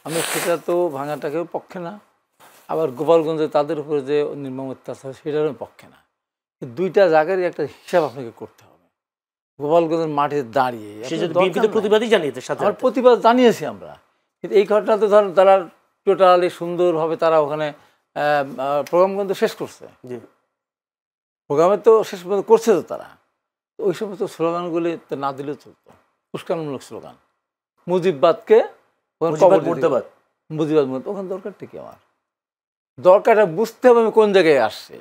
আমি সেটা তো ভাঙাটাকেও পক্ষে না, আবার গোপালগঞ্জে তাদের উপরে যে নির্মম অত্যাচার সেটারও পক্ষে না। দুইটা জায়গারই একটা হিসাব আপনাকে করতে হবে। গোপালগঞ্জের মাঠে দাঁড়িয়ে প্রতিবাদই জানিয়েছে, প্রতিবাদ জানিয়েছি আমরা, কিন্তু এই ঘটনাতে ধরেন তারা টোটালি সুন্দরভাবে তারা ওখানে প্রোগ্রাম কিন্তু শেষ করছে, প্রোগ্রামে তো শেষ পর্যন্ত করছে তো তারা। ওই সমস্ত স্লোগানগুলি না দিলেও চলতো, উস্কানমূলক স্লোগান। মুজিববাদকে মুজিবাদ ওখানে দরকারটা কি? আমার দরকারটা বুঝতে হবে আমি কোন জায়গায় আসছে।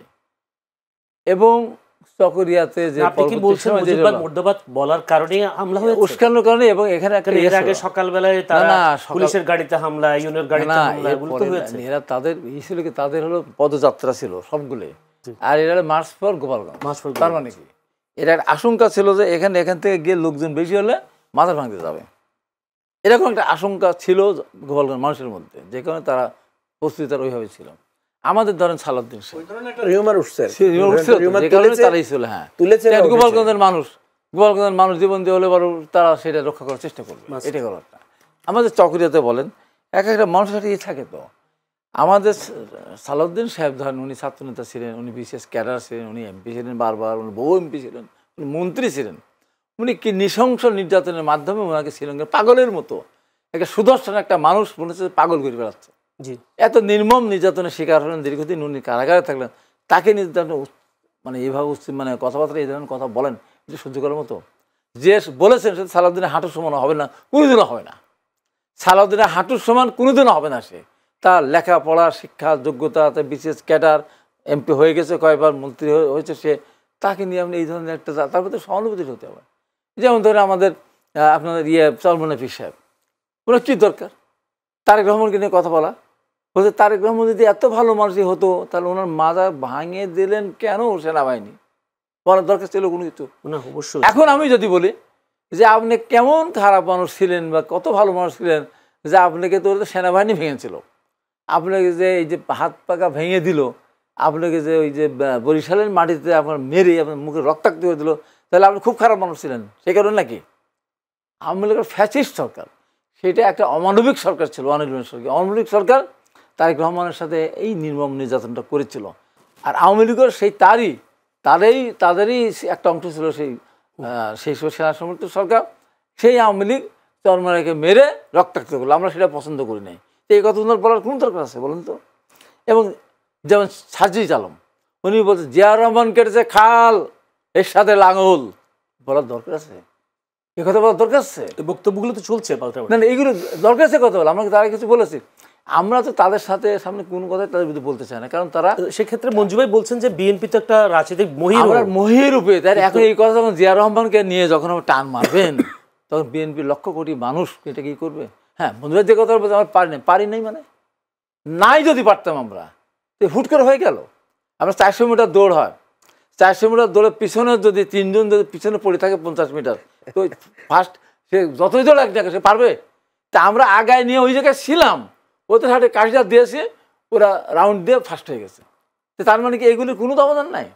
এবং চকরিয়াতে যে বলার কারণে হামলা হয়েছে, উস্কানোর কারণে, এবং এখানে এর আগে সকালবেলায় তারা পুলিশের গাড়িতে হামলা, ইউনিয়নের গাড়িতে হামলা, এগুলো তো হয়েছে। এরা তাদের এই ছিল কি, তাদের হলো পদযাত্রা ছিল সবগুলো, আর এরা মার্চ ফর গোপালগঞ্জ। তার মানে কি, এর একটা আশঙ্কা ছিল যে এখান থেকে গিয়ে লোকজন বেশি হলে মাথা ভাঙতে যাবে, এরকম একটা আশঙ্কা ছিল গোপালগঞ্জ মানুষের মধ্যে, যে কারণে তারা প্রস্তুতি তার ওইভাবে ছিল। আমাদের ধরেন সালাউদ্দিন গোপালগঞ্জের মানুষ জীবন দিয়ে হলে বড় তারা সেটা রক্ষা করার চেষ্টা করবে, এটা করার। আমাদের চকরিয়াতে বলেন এক একটা মানুষের সাথে থাকে। তো আমাদের সালাউদ্দিন সাহেব ধরেন উনি ছাত্রনেতা ছিলেন, উনি বিশেষ ক্যাডার ছিলেন, উনি এমপি ছিলেন, বারবার উনি বহু এমপি ছিলেন, উনি মন্ত্রী ছিলেন। উনি কি নৃশংস নির্যাতনের মাধ্যমে ওনাকে শ্রীলঙ্কার পাগলের মতো একটা সুদর্শন একটা মানুষ মনে হচ্ছে পাগল করে বেড়াচ্ছে। এত নির্মম নির্যাতনের শিকার হলেন, দীর্ঘদিন উনি কারাগারে থাকলেন, তাকে নির্যাতন মানে এইভাবে মানে কথাবার্তা এই ধরনের কথা বলেন যে সহ্য করার মতো। যে বলেছেন সেটা সালাউদ্দিনের হাঁটুর সমান হবে না, কোনোদিনও হবে না। সালাউদ্দিনের হাঁটুর সমান কোনোদিনও হবে না। সে তার লেখাপড়া, শিক্ষা, যোগ্যতা, তার বিশেষ ক্যাডার, এমপি হয়ে গেছে, কয়েকবার মন্ত্রী হয়েছে সে, তাকে নিয়ে আপনি এই ধরনের একটা তার প্রতি সহানুভূতির হতে হবে। যেমন ধরে আমাদের আপনাদের চরমনে পীর সাহেব, ওনার কী দরকার তারেক রহমানকে নিয়ে কথা বলা? বলছে তারেক রহমান যদি এত ভালো মানুষই হতো তাহলে ওনার মাজা ভাঙিয়ে দিলেন কেন সেনাবাহিনী? বলার দরকার ছিল কোনো কিছু? এখন আমি যদি বলি যে আপনি কেমন খারাপ মানুষ ছিলেন বা কত ভালো মানুষ ছিলেন যে আপনাকে তো সেনাবাহিনী ভেঙেছিল, আপনাকে যে এই যে হাত পাকা ভেঙে দিল, আপনাকে যে ওই যে বরিশালের মাটিতে আপনার মেরে আপনার মুখে রক্তাক্ত হয়ে দিল, তাহলে আপনি খুব খারাপ মানুষ ছিলেন সেই কারণে নাকি? আওয়ামী লীগের ফ্যাসিস্ট সরকার, সেটা একটা অমানবিক সরকার ছিল, অনির্বাণ সরকার। অমানবিক সরকার তারেক রহমানের সাথে এই নির্মম নির্যাতনটা করেছিল। আর আওয়ামী লীগের সেই তাদেরই একটা অংশ ছিল সেই সেনা সমর্থিত সরকার, সেই আওয়ামী লীগ চরমনাইকে মেরে রক্তাক্ত করলো। আমরা সেটা পছন্দ করি নাই, তো এই কথা ওনার বলার কোনো দরকার আছে বলুন তো? এবং যেমন সাজিদ আলম উনি বলছে জিয়াউর রহমান কেটেছে খাল, এর সাথে লাঙল, বলার দরকার আছে? এ কথা বলার দরকার আছে? বক্তব্যগুলো তো চলছে পাল্টাপাল্টি। না এইগুলো দরকার আছে কথা বলা। আমরা তারা কিছু বলেছি, আমরা তো তাদের সাথে সামনে কোনো কথাই তাদের বিরুদ্ধে বলতে চাই না, কারণ তারা সেক্ষেত্রে মঞ্জু ভাই বলছেন যে বিএনপি তো একটা রাজনৈতিক মহিরূপে। তাই এখন এই কথা যখন জিয়া রহমানকে নিয়ে যখন আমার টান মারবেন তখন বিএনপির লক্ষ কোটি মানুষ এটা কি করবে? হ্যাঁ, বন্ধুরা যে কথা বলছে আমার পারি নাই মানে নাই, যদি পারতাম আমরা তো হুট করে হয়ে গেল। আমরা 400 মিটার দৌড় হয়, 400 মিটার দৌড়ে পিছনে যদি 3 জন যদি পিছনে পড়ে থাকে 50 মিটার, তো ফার্স্ট সে যতই দৌড় এক জায়গায় সে পারবে? তা আমরা আগায় নিয়ে ওই জায়গায় ছিলাম, ওদের হাটে কাশিটা দিয়েছে, ওরা রাউন্ড দিয়ে ফার্স্ট হয়ে গেছে। তো তার মানে কি এইগুলির কোনো অবদান নাই?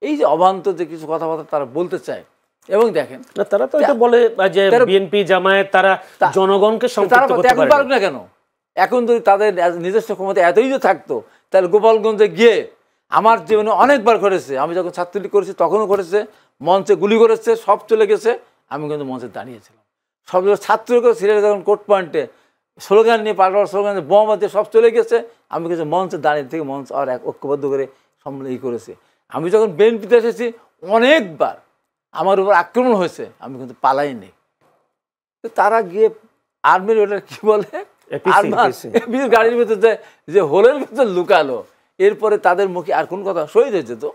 এই যে অবান্তর যে কিছু কথাবার্তা তারা বলতে চায়, এবং দেখেন তারা তো এটা বলে যে বিএনপি জামায়াত তারা জনগণকে সম্পৃক্ত করতে পারে না কেন? এখন যদি তাদের নিজস্ব ক্ষমতা এতই যে থাকতো, তাহলে গোপালগঞ্জে গিয়ে আমার জীবনে অনেকবার ঘটেছে, আমি যখন ছাত্রলীগ করেছি তখনও ঘটেছে, মঞ্চে গুলি করেছে, সব চলে গেছে, আমি কিন্তু মঞ্চে দাঁড়িয়েছিলাম। সব ছাত্রকে সিরিয়াল যখন কোর্ট পয়েন্টে স্লোগান নিয়ে পাল্টা স্লোগান বোমা দিয়ে সব চলে গেছে, আমি কিন্তু মঞ্চে দাঁড়িয়ে থেকে মঞ্চ আর এক ঐক্যবদ্ধ করে সম্মেলন করেছি। আমি যখন বিএনপিতে এসেছি অনেকবার আমার উপর আক্রমণ হয়েছে, আমি কিন্তু পালাইনি। তো তারা গিয়ে আর্মির ওটা কি বলে গাড়ির ভিতরে যে হোলের ভিতরে লুকালো, এরপরে তাদের মুখে আর কোন কথা? শহীদ হয়েছে তো,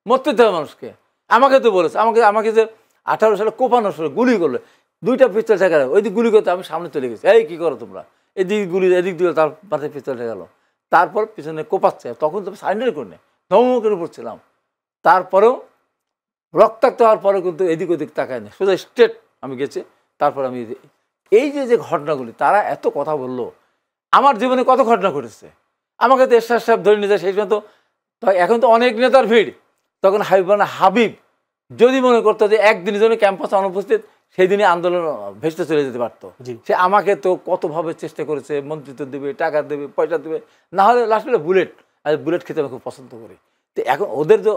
মরতে হবে মানুষকে। আমাকে তো বলেছে, আমাকে যে 18 সালে কোপানোর সালে গুলি করলো, 2টা পিস্তল ঠেকা, ওই দিক গুলি করতে আমি সামনে চলে গেছি, এই কী করো তোমরা, এদিক গুলি এদিক দিকে, তার মাথায় পিস্তল ঠেকালো, তারপর পিছনে কোপাচ্ছে, তখন তো সারেন্ডার করে নেই, ধমকের উপর ছিলাম। তারপরেও রক্তাক্ত হওয়ার পরেও কিন্তু এদিক ওদিক তাকায় না, সোজা স্ট্রেট আমি গেছি। তারপর আমি এই যে ঘটনাগুলি, তারা এত কথা বললো, আমার জীবনে কত ঘটনা ঘটেছে। আমাকে তো এরশাদ সাহেব ধরে নিয়ে যায় সেই সময়, তো এখন তো অনেক নেতার ভিড়, তখন হাবিব যদি মনে করতো যে একদিনের জন্য ক্যাম্পাসে অনুপস্থিত, সেই দিনই আন্দোলন ভেসতে চলে যেতে পারতো। সে আমাকে তো কতভাবে চেষ্টা করেছে, মন্ত্রিত্ব দেবে, টাকা দেবে, পয়সা দেবে, না হলে লাস্টে বুলেট, আর বুলেট খেতে আমি খুব পছন্দ করি। তো এখন ওদের তো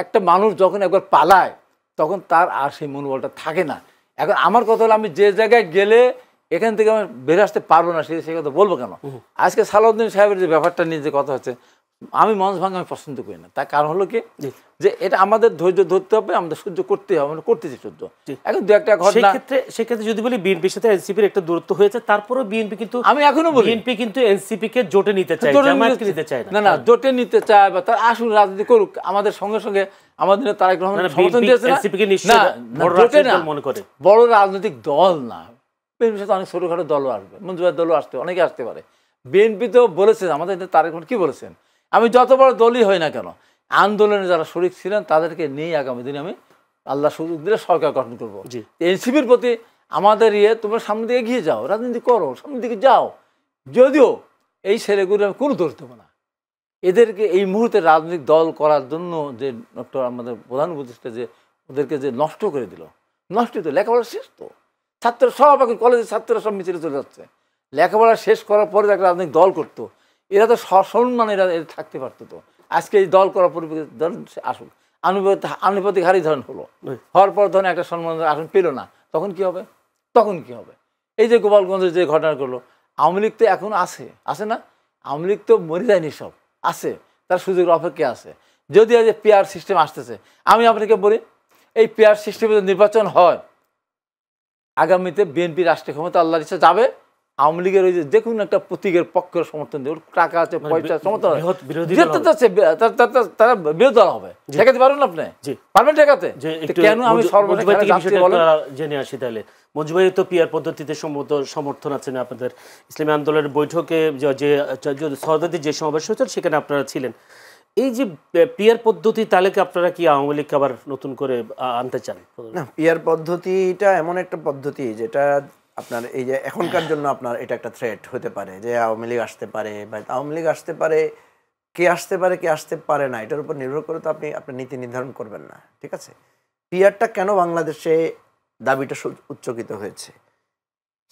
একটা মানুষ যখন একবার পালায় তখন তার আর সেই মনোবলটা থাকে না। এখন আমার কথা হলো, আমি যে জায়গায় গেলে এখান থেকে আমি বেরিয়ে আসতে পারবো না, সেই কথা বলবো কেন? আজকে সালাউদ্দিন সাহেবের যে ব্যাপারটা নিয়ে যে কথা হচ্ছে, আমি মঞ্চ ভাঙা আমি পছন্দ করি না। তার কারণ হলো কি, যে এটা আমাদের ধৈর্য ধরতে হবে, আমাদের সহ্য করতে হবে, আমরা করতেছি সহ্য। এখন দু একটা ঘটনা, সেক্ষেত্রে যদি বলি বিএনপির সাথে এনসিপির একটা দূরত্ব হয়েছে, তারপরেও বিএনপি কিন্তু, আমি এখনো বলি বিএনপি কিন্তু এনসিপি কে জোটে নিতে চায়, জামায়াতকে নিতে চায় না। না, জোটে নিতে চায়, বা তার আসুন রাজনীতি করুক আমাদের সঙ্গে সঙ্গে। আমাদের তারেক রহমান সমর্থন দিয়েছে না, এনসিপি কে নিশ্চয়ই বড় রাজনৈতিক দল মনে করে, বড় রাজনৈতিক দল না। বিএনপির সাথে অনেক ছোটখাটো দলও আসবে, মঞ্জুভাইয়ের দলও আসতে, অনেকে আসতে পারে। বিএনপি তো বলেছে, আমাদের তারেক রহমান কি বলেছেন, আমি যত বড় দলই হই না কেন, আন্দোলনে যারা শরিক ছিলেন তাদেরকে নিয়ে আগামী দিনে আমি আল্লাহ সুযোগ দিলে সরকার গঠন করবো। এনসিপির প্রতি আমাদের তোমরা সামনের দিকে এগিয়ে যাও, রাজনীতি করো, সামনের দিকে যাও। যদিও এই ছেলেগুলো আমি কোনো দোষ দেবো না, এদেরকে এই মুহূর্তে রাজনৈতিক দল করার জন্য যে ডক্টর আমাদের প্রধান উপদেষ্টা যে ওদেরকে যে নষ্ট করে দিল, নষ্ট তো লেখাপড়া শেষ, তো ছাত্ররা সব এখন কলেজের ছাত্ররা সব মিছিলে চলে যাচ্ছে, লেখাপড়া শেষ করার পরে একটা রাজনৈতিক দল করতো, এরা তো সসম্মান এরা থাকতে পারতো। তো আজকে এই দল করার পরিপ্রেক্ষিতে ধরেন আসুক আনুপাতিক হারই ধরেন হলো, হওয়ার পর ধরেন একটা সম্মান আসন পেল না, তখন কি হবে? তখন কি হবে? এই যে গোপালগঞ্জের যে ঘটনা করলো, আওয়ামী লীগ তো এখন আছে না, আওয়ামী লীগ তো মরে যায়নি, সব আছে, তার সুযোগের অপেক্ষা আছে। যদি আজ পিআর সিস্টেম আসতেছে, আমি আপনাকে বলি, এই পিআর সিস্টেমে যদি নির্বাচন হয়, আগামীতে বিএনপি রাষ্ট্রীয় ক্ষমতা আল্লাহর ইচ্ছা যাবে, আওয়ামী লীগের ওই যে দেখুন একটা প্রতীকের পক্ষের সমর্থন দেবে, টাকা আছে, পয়সা সমর্থন, তারা বিরোধী দল হবে। ঠেকাতে পারবেন আপনি? পারবেন ঠেকাতে? কেন আমি জেনে আসি তাহলে, মঞ্জু ভাই তো পিআর পদ্ধতিতে সমর্থন আছেন, আপনাদের ইসলামী আন্দোলনের বৈঠকে যে সমাবেশ হয়েছিল সেখানে আপনারা ছিলেন। এই যে পিআর পদ্ধতি, তাহলে কি আপনারা কি আওয়ামী লীগকে আবার নতুন করে আনতে চান? না, পিআর পদ্ধতিটা এমন একটা পদ্ধতি যেটা আপনার এই যে এখনকার জন্য আপনার এটা একটা থ্রেট হতে পারে, যে আওয়ামী লীগ আসতে পারে, বা আওয়ামী লীগ আসতে পারে, কে আসতে পারে না, এটার উপর নির্ভর করে তো আপনি আপনার নীতি নির্ধারণ করবেন না। ঠিক আছে, পিআরটা কেন বাংলাদেশে দাবিটা উচ্চকিত হয়েছে?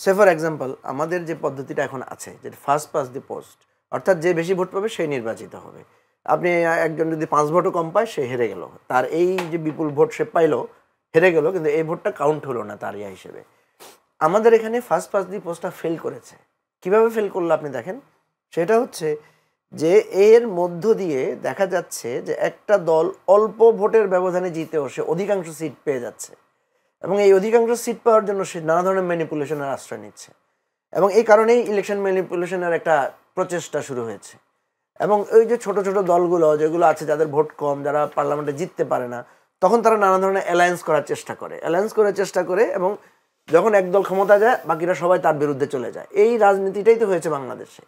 সে ফর এক্সাম্পল, আমাদের যে পদ্ধতিটা এখন আছে, যে ফার্স্ট পাস দি পোস্ট, অর্থাৎ যে বেশি ভোট পাবে সেই নির্বাচিত হবে। আপনি একজন যদি 5 ভোটও কম পায়, সে হেরে গেল, তার এই যে বিপুল ভোট সে পাইলো, হেরে গেল, কিন্তু এই ভোটটা কাউন্ট হলো না তার হিসেবে। আমাদের এখানে ফার্স্ট পাস দি পোস্টটা ফেল করেছে, কিভাবে ফেল করলো আপনি দেখেন, সেটা হচ্ছে যে এর মধ্য দিয়ে দেখা যাচ্ছে যে একটা দল অল্প ভোটের ব্যবধানে জিতেও সে অধিকাংশ সিট পেয়ে যাচ্ছে, এবং এই অধিকাংশ সিট পাওয়ার জন্য সে নানা ধরনের ম্যানিপুলেশনের আশ্রয় নিচ্ছে, এবং এই কারণেই ইলেকশন ম্যানিপুলেশনের একটা প্রচেষ্টা শুরু হয়েছে। এবং ওই যে ছোট ছোট দলগুলো যেগুলো আছে, যাদের ভোট কম, যারা পার্লামেন্টে জিততে পারে না, তখন তারা নানা ধরনের অ্যালায়েন্স করার চেষ্টা করে, এবং যখন একদল ক্ষমতা যায় বাকিরা সবাই তার বিরুদ্ধে চলে যায়। এই রাজনীতিটাই তো হয়েছে বাংলাদেশে।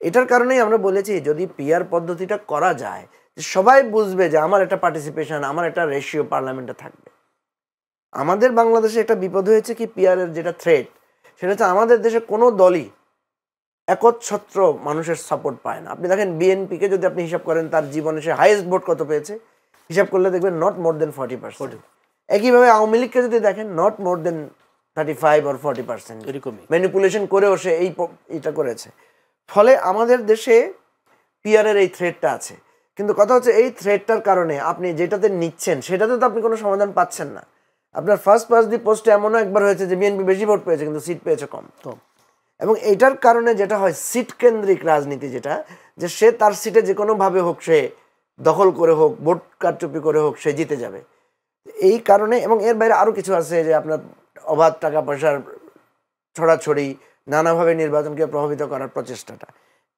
এটার কারণেই আমরা বলেছি যদি পিআর পদ্ধতিটা করা যায়, সবাই বুঝবে যে আমার একটা পার্টিসিপেশন, আমার একটা রেশিও পার্লামেন্টে থাকবে। আমাদের বাংলাদেশে একটা বিপদ হয়েছে কি, পিআরের যেটা থ্রেট, সেটা হচ্ছে আমাদের দেশে কোনো দলই একচ্ছত্র মানুষের সাপোর্ট পায় না। আপনি দেখেন বিএনপিকে যদি আপনি হিসাব করেন, তার জীবনে সে হাইয়েস্ট ভোট কত পেয়েছে, হিসাব করলে দেখবেন নট মোর দেন 40%। একইভাবে আওয়ামী লীগকে যদি দেখেন, not more than 35 or 40%। Manipulation করেও সে এইটা করেছে। ফলে আমাদের দেশে পিআরের এই থ্রেটটা আছে, কিন্তু কথা হচ্ছে এই থ্রেটটার কারণে আপনি যেটাতে নিচ্ছেন সেটাতে তো আপনি কোনো সমাধান পাচ্ছেন না। আপনার ফার্স্ট পাস দি পোস্টে এমনও একবার হয়েছে যে বিএনপি বেশি ভোট পেয়েছে কিন্তু সিট পেয়েছে কম। এবং এইটার কারণে যেটা হয় সিট কেন্দ্রিক রাজনীতি, যেটা যে সে তার সিটে যে কোনোভাবে হোক, সে দখল করে হোক, ভোট কারচুপি করে হোক, সে জিতে যাবে। এই কারণে, এবং এর বাইরে আরও কিছু আছে, যে আপনার অবাধ টাকা পয়সার ছড়াছড়ি, নানাভাবে নির্বাচনকে প্রভাবিত করার প্রচেষ্টাটা।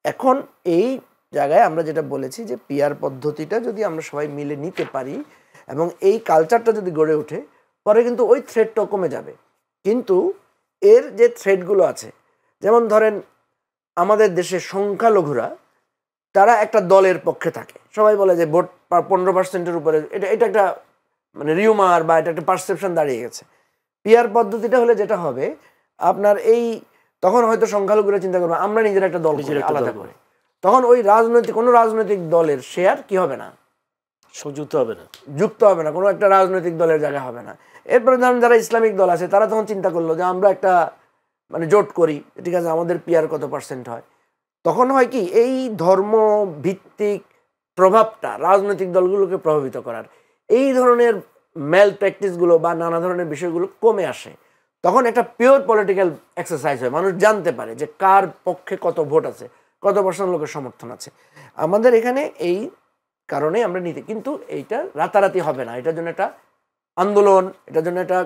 এখন এই জায়গায় আমরা যেটা বলেছি যে পিআর পদ্ধতিটা যদি আমরা সবাই মিলে নিতে পারি এবং এই কালচারটা যদি গড়ে ওঠে, পরে কিন্তু ওই থ্রেটটাও কমে যাবে। কিন্তু এর যে থ্রেটগুলো আছে, যেমন ধরেন আমাদের দেশে সংখ্যালঘুরা তারা একটা দলের পক্ষে থাকে, সবাই বলে যে ভোট 15%-এর উপরে, এটা একটা মানে রিউমার বা এটা একটা পারসেপশন দাঁড়িয়ে গেছে। পিআর পদ্ধতিটা হলে যেটা হবে, আপনার এই তখন হয়তো সংখ্যালঘুরা চিন্তা করবে আমরা নিজের একটা দল আলাদা করে, তখন ওই কোনো রাজনৈতিক দলের শেয়ার কি হবে না, যুক্ত হবে না, কোনো একটা রাজনৈতিক দলের জায়গা হবে না। এরপরে ধরেন যারা ইসলামিক দল আছে তারা তখন চিন্তা করলো যে আমরা একটা মানে জোট করি, ঠিক আছে, আমাদের পিআর কত % হয়। তখন হয় কি, এই ধর্ম ভিত্তিক প্রভাবটা রাজনৈতিক দলগুলোকে প্রভাবিত করার, এই ধরনের ম্যাল প্র্যাকটিসগুলো বা নানা ধরনের বিষয়গুলো কমে আসে। তখন একটা পিওর পলিটিক্যাল এক্সারসাইজ হয়, মানুষ জানতে পারে যে কার পক্ষে কত ভোট আছে, কত % লোকের সমর্থন আছে। আমাদের এখানে এই কারণে আমরা নিতে, কিন্তু এইটা রাতারাতি হবে না, এটার জন্য একটা আন্দোলন, এটার জন্য একটা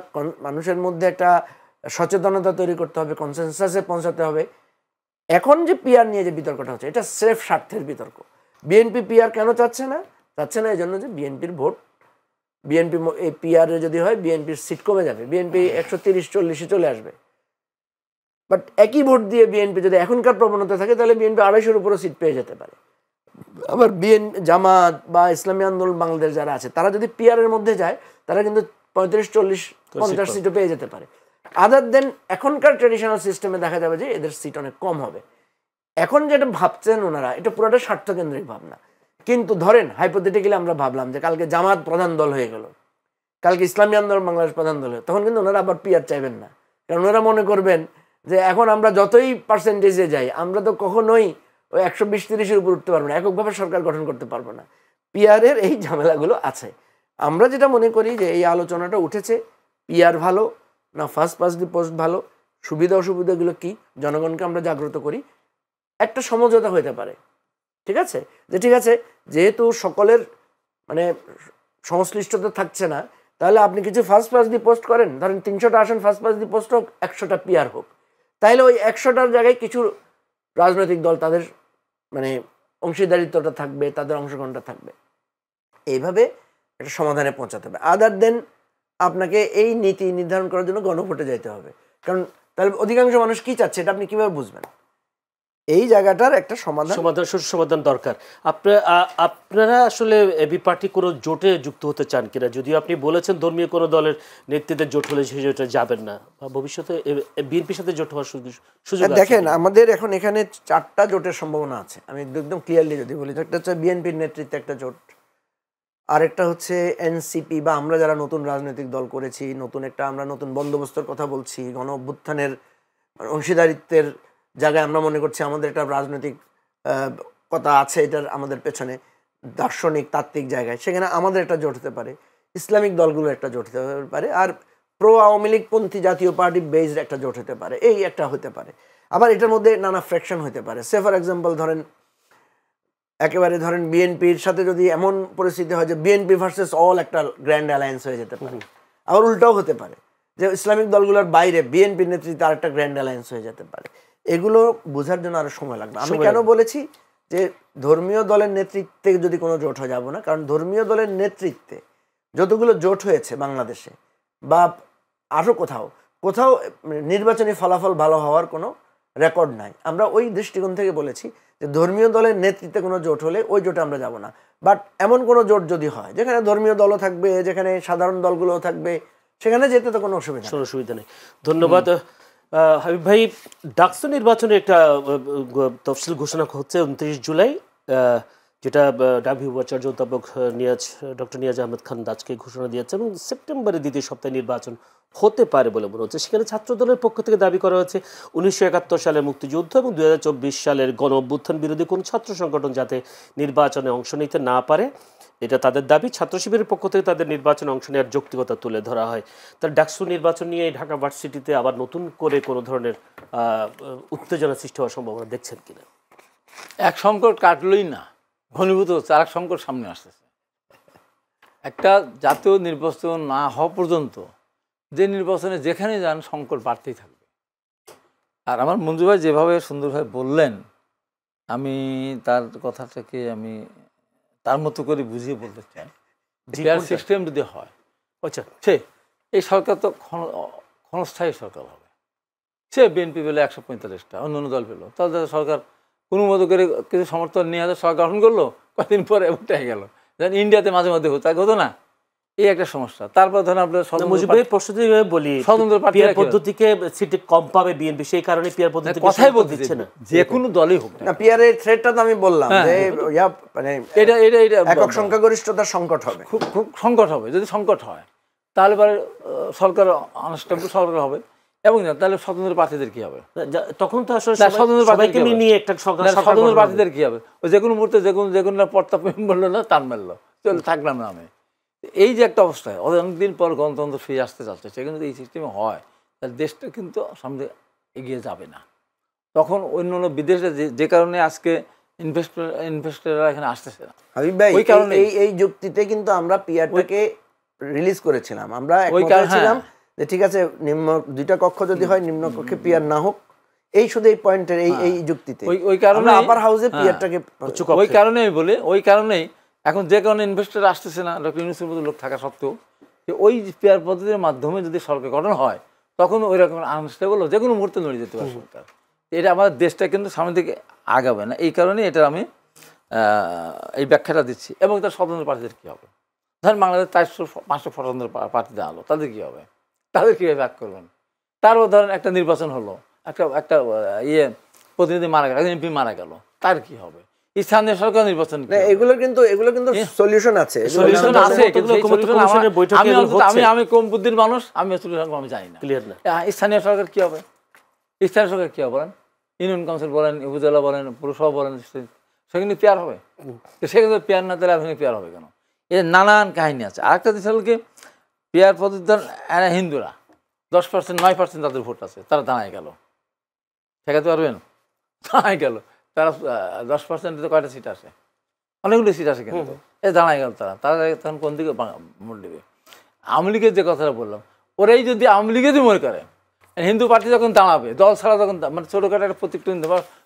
মানুষের মধ্যে একটা সচেতনতা তৈরি করতে হবে, কনসেনসাসে পৌঁছাতে হবে। এখন যে পিআর নিয়ে যে বিতর্কটা হচ্ছে, এটা সেফ স্বার্থের বিতর্ক। বিএনপি পিআর কেন চাচ্ছে না এই জন্য যে বিএনপির ভোট, বিএনপি এই পিআর যদি হয় বিএনপির সিট কমে যাবে, বিএনপি 130-140-এ চলে আসবে। বাট একই ভোট দিয়ে বিএনপি যদি এখনকার প্রবণতা থাকে, তাহলে বিএনপি 250-এর উপরও সিট পেয়ে যেতে পারে। আবার জামাত বা ইসলামী আন্দোলন বাংলাদেশ যারা আছে, তারা যদি পিআর এর মধ্যে যায়, তারা কিন্তু 35-40-50 সিটও পেয়ে যেতে পারে। আদার দেন এখনকার ট্রেডিশনাল সিস্টেমে দেখা যাবে যে এদের সিট অনেক কম হবে। এখন যেটা ভাবছেন ওনারা, এটা পুরোটা স্বার্থকেন্দ্রিক ভাবনা। কিন্তু ধরেন হাইপোথেটিক্যালি আমরা ভাবলাম যে কালকে জামাত প্রধান দল হয়ে গেল, কালকে ইসলামী আন্দোলন বাংলাদেশ প্রধান দল হয়ে, তখন কিন্তু ওনারা আবার পিআর চাইবেন না, কারণ ওনারা মনে করবেন যে এখন আমরা যতই পার্সেন্টেজে যাই, আমরা তো কখনোই ওই 120-30-এর উপর উঠতে পারবো না, এককভাবে সরকার গঠন করতে পারবো না। পিআরের এই ঝামেলাগুলো আছে। আমরা যেটা মনে করি যে এই আলোচনাটা উঠেছে, পিআর ভালো না ফার্স্ট পাস দি পোস্ট ভালো, সুবিধা অসুবিধাগুলো কি, জনগণকে আমরা জাগ্রত করি, একটা সমঝোতা হতে পারে। ঠিক আছে, ঠিক আছে, যেহেতু সকলের মানে সংশ্লিষ্টতা থাকছে না, তাহলে আপনি কিছু ফার্স্ট পাস দি পোস্ট করেন, ধরেন 300টা আসন ফার্স্ট পাস দি পোস্ট হোক, 100টা পিআর হোক, তাহলে ওই 100টার জায়গায় কিছু রাজনৈতিক দল তাদের মানে অংশীদারিত্বটা থাকবে, তাদের অংশগ্রহণটা থাকবে। এইভাবে একটা সমাধানে পৌঁছাতে হবে। আদার দেন আপনাকে এই নীতি নির্ধারণ করার জন্য গণভোটে যেতে হবে, কারণ তাহলে অধিকাংশ মানুষ কি চাচ্ছে এটা আপনি কিভাবে বুঝবেন? এই জায়গাটার একটা সমাধান দরকার। আপনারা আসলে এবি পার্টি কোনো জোটে যুক্ত হতে চান কিনা? যদিও আপনি বলেছেন ধর্মীয় কোনো দলের নেতৃত্বে জোট হলে সেই জোটে যাবেন না, বা ভবিষ্যতে বিএনপির সাথে জোট হওয়ার সুযোগ দেখেন, আমাদের এখন এখানে 4টা জোটের সম্ভাবনা আছে। আমি একদম ক্লিয়ারলি যদি বলি, একটা হচ্ছে বিএনপির নেতৃত্বে একটা জোট, আরেকটা হচ্ছে এনসিপি বা আমরা যারা নতুন রাজনৈতিক দল করেছি, আমরা নতুন বন্দোবস্তের কথা বলছি, গণ অভ্যুত্থানের অংশীদারিত্বের জায়গায় আমরা মনে করছি আমাদের একটা রাজনৈতিক কথা আছে, এটার আমাদের পেছনে দার্শনিক তাত্ত্বিক জায়গায়, সেখানে আমাদের একটা জোট হতে পারে, ইসলামিক দলগুলো একটা জোট হতে পারে, আর প্রো আওয়ামী লীগ পন্থী জাতীয় পার্টি বেসড একটা জোট হতে পারে, এই একটা হতে পারে। আবার এটার মধ্যে নানা ফ্র্যাকশন হতে পারে। সে ফর এক্সাম্পল ধরেন একেবারে ধরেন বিএনপির সাথে যদি এমন পরিস্থিতি হয় যে বিএনপি ভার্সেস অল একটা গ্র্যান্ড অ্যালায়েন্স হয়ে যেতে পারে। আবার উল্টাও হতে পারে যে ইসলামিক দলগুলোর বাইরে বিএনপির নেতৃত্বে আরেকটা গ্র্যান্ড অ্যালায়েন্স হয়ে যেতে পারে। এগুলো বোঝার জন্য আরো সময় লাগবে। আমি কেন বলেছি যে ধর্মীয় দলের নেতৃত্বে যদি কোনো জোট হয়ে যাব না, কারণ ধর্মীয় দলের নেতৃত্বে যতগুলো জোট হয়েছে বাংলাদেশে বা আরো কোথাও কোথাও নির্বাচনী ফলাফল ভালো হওয়ার কোনো রেকর্ড নাই। আমরা ওই দৃষ্টিকোণ থেকে বলেছি যে ধর্মীয় দলের নেতৃত্বে কোনো জোট হলে ওই জোটে আমরা যাব না। বাট এমন কোনো জোট যদি হয় যেখানে ধর্মীয় দলও থাকবে, যেখানে সাধারণ দলগুলোও থাকবে, সেখানে যেতে তো কোনো অসুবিধা নেই। ধন্যবাদ হাবিব ভাই। ডাকসু নির্বাচনের একটা তফসিল ঘোষণা হচ্ছে 29 জুলাই, যেটা ডাকবি উপাচার্য অধ্যাপক ডক্টর নিয়াজ আহমেদ খান আজকে ঘোষণা দিয়েছে, এবং সেপ্টেম্বরের দ্বিতীয় সপ্তাহে নির্বাচন হতে পারে বলে মনে হচ্ছে। সেখানে ছাত্রদলের পক্ষ থেকে দাবি করা হয়েছে 1971 সালের মুক্তিযুদ্ধ এবং 2024 সালের গণ অভ্যুত্থান বিরোধী কোনো ছাত্র সংগঠন যাতে নির্বাচনে অংশ নিতে না পারে, এটা তাদের দাবি। ছাত্র শিবিরের পক্ষ থেকে তাদের নির্বাচনে অংশ নেওয়ার যৌক্তিকতা তুলে ধরা হয়। তার ডাকসু নির্বাচন নিয়ে ঢাকা ভার্সিটিতে আবার নতুন করে কোনো ধরনের উত্তেজনা সৃষ্টি হওয়ার সম্ভাবনা দেখছেন কিনা? এক সংকট কাটলই না, ঘনীভূত হচ্ছে আর এক সংকট সামনে আসতেছে। একটা জাতীয় নির্বাচন না হওয়া পর্যন্ত যে নির্বাচনে যেখানে যান সংকট বাড়তেই থাকবে। আর আমার মঞ্জু ভাই যেভাবে সুন্দরভাবে বললেন, আমি তার কথাটাকে আমি তার মতো করে বুঝিয়ে বলতে চাই। পেয়ার সিস্টেম যদি হয়, আচ্ছা সে এই সরকার তো ক্ষণস্থায়ী সরকার হবে। সে বিএনপি পেলো 145টা, অন্য অন্য দল পেলো, তাহলে সরকার কোনো মতো করে কিছু সমর্থন নিয়ে সরকার গঠন করলো, কয়েকদিন পরে উঠে গেল। যেন ইন্ডিয়াতে মাঝে মাঝে হতো না, এই একটা সমস্যা। তারপর ধরেন আপনার বলি স্বতন্ত্র পদ্ধতিকে সিটে কম পাবে বিএনপি, সেই কারণে পিয়ার পদ্ধতি কথাই বলছে না, যে কোনো দলই হোক না। পিয়ারের থ্রেটটা তো আমি বললাম যে মানে এটা একক সংখ্যাগরিষ্ঠতার সংকট হবে, খুব সংকট হবে। যদি সংকট হয় তাহলে পরে সরকার আনস্টেবল সরকার হবে, এবং তাহলে স্বতন্ত্র প্রার্থীদের কি হবে? তখন তো আসলে স্বতন্ত্র প্রার্থীদের কি হবে? যে কোনো মুহূর্তে যে কোনো পর্তা বললো না, তার মারলো, চলে থাকলাম না আমি। এই যে একটা অবস্থা, অনেকদিন পর গণতন্ত্র ফিরে আসতে যাচ্ছে, সেখানে যদি এই সিস্টেমে হয় তাহলে দেশটা কিন্তু সামনে এগিয়ে যাবে না। তখন অন্য অন্য বিদেশে যে কারণে আজকে ইনভেস্টররা এখানে আসতেছে না, ওই কারণে এই যুক্তিতে কিন্তু আমরা পিয়ারটাকে রিলিজ করেছিলাম। আমরা ছিলাম যে ঠিক আছে, নিম্ন দুইটা কক্ষ যদি হয়, নিম্ন কক্ষে পিয়ার না হোক, এই শুধু এই পয়েন্টের এই যুক্তিতে ওই কারণে আপার হাউসে পিয়ারটাকে ওই কারণে আমি বলি, ওই কারণেই এখন যে কারণে ইনভেস্টর আসতেছে না, ডক্টর ইউনূসের মতো লোক থাকা সত্ত্বেও, যে ওই পিয়ার পদ্ধতির মাধ্যমে যদি সরকার গঠন হয়, তখন ওই রকম আনস্টেবল যে কোনো মুহূর্তে নড়ে যেতে পারে সরকার। এটা আমাদের দেশটা কিন্তু সামনে দিকে আগাবে না। এই কারণে এটা আমি এই ব্যাখ্যাটা দিচ্ছি। এবং তার স্বতন্ত্র প্রার্থীদের কী হবে? ধরেন বাংলাদেশ 400-500 স্বতন্ত্র প্রার্থী দেওয়া হলো, তাদের কী হবে? তাদের কীভাবে ব্যাক করবেন? তারপর ধরেন একটা নির্বাচন হলো, একটা প্রতিনিধি মারা গেল, এমপি মারা গেল, তার কি হবে? স্থানীয় সরকার নির্বাচন, এগুলো কিন্তু সলিউশন আছে। আমি কম বুদ্ধির মানুষ, আমি আমি জানি না স্থানীয় সরকার কি হবে। স্থানীয় সরকার কি হবে বলেন? ইউনিয়ন কাউন্সিল বলেন, উপজেলা বলেন, পৌরসভা বলেন, সেখানে পেয়ার হবে। সেখানে পেয়ার না দিলে আপনি পেয়ার হবে কেন? এর নানান কাহিনী আছে। আরেকটা জিনিস হল কি, পেয়ার পদ্ধতি এরা হিন্দুরা 10%, 9% তাদের ভোট আছে, তারা দাঁড়ায় গেল, ঠেকাতে পারবেন? দাঁড়ায় গেল, তারা 10%-এ কয়টা সিট আসে? অনেকগুলো সিট আসে, কিন্তু এ দাঁড়ায় গেল। তারা তখন কোন দিকে ভোট দেবে? আওয়ামী লীগের যে কথাটা বললাম, ওরাই যদি আওয়ামী লীগেরই মনে করে, হিন্দু পার্টি যখন দাঁড়াবে, দল ছাড়া যখন মানে ছোটোখাটো একটা প্রতীক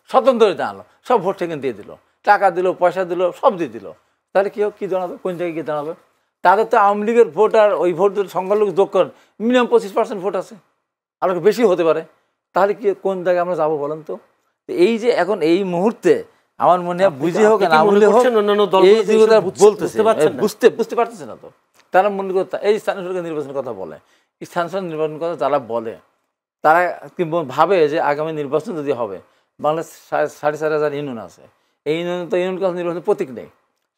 স্বতন্ত্র দাঁড়ালো, সব ভোট সেখানে দিয়ে দিল, টাকা দিল, পয়সা দিল, সব দিয়ে দিল, তাহলে কী হোক, কী দাঁড়াবে? কোন জায়গায় গিয়ে দাঁড়াবে? তাদের তো আওয়ামী লীগের ভোট আর ওই ভোট সংখ্যালঘু যোগ করেন, মিনিমাম 25% ভোট আছে, আরও বেশি হতে পারে। তাহলে কি কোন জায়গায় আমরা যাবো বলেন তো? এই যে এখন এই মুহূর্তে আমার মনে হয় বুঝে হোক না বুঝে হোক, বুঝতে পারতেছে না। তো তারা মনে করতে এই স্থানীয় সরকার নির্বাচনের কথা বলে, স্থানীয় সরকার নির্বাচনের কথা যারা বলে, তারা ভাবে যে আগামী নির্বাচন যদি হবে, বাংলাদেশ 4,500 ইউনিয়ন আছে, এই ইউনিয়ন তো ইউনিয়ন কাউন্সিল নির্বাচনের প্রতীক নেই,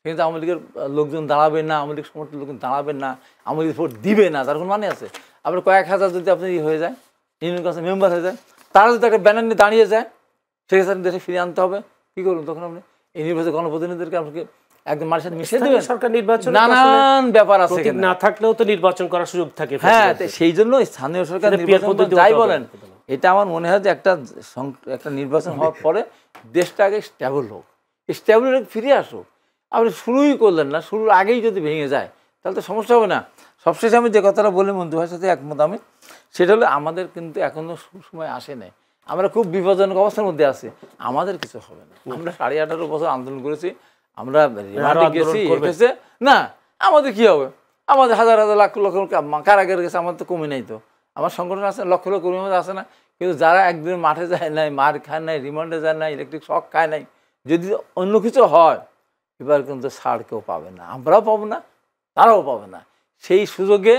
কিন্তু আওয়ামী লীগের লোকজন দাঁড়াবেন না, আওয়ামী লীগ সমর্থন লোকজন দাঁড়াবেন না, আওয়ামী লীগ ভোট দিবে না, তার কোনো মানে আছে? আপনার কয়েক হাজার যদি আপনি হয়ে যায়, ইউনিয়ন কাউন্সিল মেম্বার হয়ে যায়, তারা যদি একটা ব্যানার নিয়ে দাঁড়িয়ে যায়, সেক্ষেত্রে দেশে ফিরিয়ে আনতে হবে, কী করুন তখন? আপনি এই নির্বাচনে গণপ্রতিনিধিদেরকে আপনাকে একদম মানুষের সাথে মিশিয়ে স্থানীয় দেবেন, সরকার নির্বাচনে তো নানান ব্যাপার আছে প্রতীক এখানে। না থাকলেও তো নির্বাচন করার সুযোগ থাকে হ্যাঁ, ফ্যাসিবাদদের। সেই জন্য স্থানীয় সরকার সেটা পিয়ার নির্বাচন পদ্ধতি যাই হতে হবে। বলেন, এটা আমার মনে হয় যে একটা নির্বাচন হওয়ার পরে দেশটা আগে স্ট্যাবল হোক, স্ট্যাবল ফিরে আসুক। আপনি শুরুই করলেন না, শুরুর আগেই যদি ভেঙে যায় তাহলে তো সমস্যা হবে না। সবশেষে আমি যে কথাটা বলি মন্ত্রী ভাইয়ের সাথে একমত আমি, সেটা হলো আমাদের কিন্তু এখনো সময় আসে নাই, আমরা খুব বিপজ্জনক অবস্থার মধ্যে আছি, আমাদের কিছু হবে না। আমরা 18.5 বছর আন্দোলন করেছি, আমরা রিমান্ডে গেছি, গেছে না, আমাদের কি হবে? আমাদের হাজার হাজার লাখ লক্ষ কারাগারে গেছে, আমাদের তো কমে নাই তো। আমার সংগঠন আছে, লক্ষ লক্ষ কর্মী আমাদের আছে না, কিন্তু যারা একদিন মাঠে যায় নাই, মার খায় নাই, রিমান্ডে যায় নাই, ইলেকট্রিক শক খায় নাই, যদি অন্য কিছু হয় এবার কিন্তু ছাড় কেউ পাবে না, আমরাও পাবো না, তারাও পাবে না। সেই সুযোগে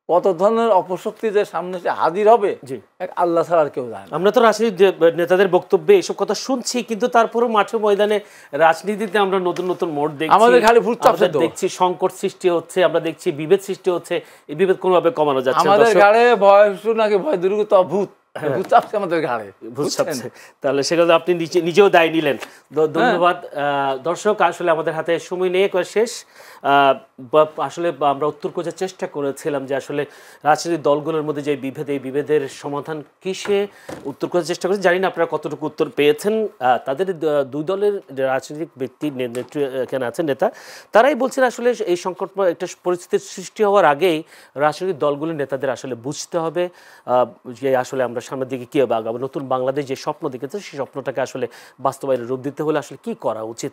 কত ধরনের অপশক্তি যে সামনে এসে হাজির হবে, জি, এক আল্লাহ ছাড়া আর কেউ জানে না। আমরা তো রাজনীতি নেতাদের বক্তব্যে এসব কথা শুনছি, কিন্তু তারপরেও মাঠে ময়দানে রাজনীতিতে আমরা নতুন নতুন মোড় দেখছি, আমাদের খালি ভূত চাপছে তো। দেখছি সংকট সৃষ্টি হচ্ছে, আমরা দেখছি বিভেদ সৃষ্টি হচ্ছে। এই বিভেদ কোনোভাবে কমানো যাচ্ছে না। আমাদের দর্শক, ঘাড়ে ভয় নাকি ভয় দুর্গ তো ভূত, ভূত চাপছে আমাদের ঘাড়ে, বুঝতে পারছি। তাহলে সেগুলো আপনি নিজেও দায় নিলেন। ধন্যবাদ। দর্শক, আসলে আমাদের হাতে সময় নিয়ে শেষ। আসলে আমরা উত্তর খোঁজার চেষ্টা করেছিলাম যে আসলে রাজনৈতিক দলগুলোর মধ্যে যে বিভেদ, এই বিভেদের সমাধান কিসে উত্তর খোঁজার চেষ্টা করেছি। জানি না আপনারা কতটুকু উত্তর পেয়েছেন। তাদের দুই দলের রাজনৈতিক ব্যক্তি নেত্রী এখানে আছেন, নেতা, তারাই বলছেন আসলে এই সংকট একটা পরিস্থিতির সৃষ্টি হওয়ার আগেই রাজনৈতিক দলগুলোর নেতাদের আসলে বুঝতে হবে যে আসলে আমরা সামনের দিকে কী হবে, আগামী নতুন বাংলাদেশ যে স্বপ্ন দেখেছে সেই স্বপ্নটাকে আসলে বাস্তবায়নের রূপ দিতে হলে আসলে কী করা উচিত,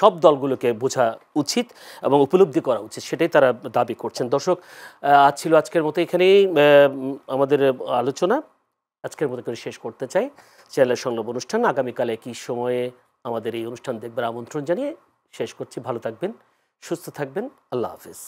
সব দলগুলোকে বোঝা উচিত এবং উপলব্ধি করা উচিত, সেটাই তারা দাবি করছেন। দর্শক, আজ ছিল আজকের মতো এখানেই আমাদের আলোচনা আজকের মতো করে শেষ করতে চাই। চ্যানেলের সংলাপ অনুষ্ঠান আগামীকাল একই সময়ে আমাদের এই অনুষ্ঠান দেখবার আমন্ত্রণ জানিয়ে শেষ করছি। ভালো থাকবেন, সুস্থ থাকবেন, আল্লাহ হাফিজ।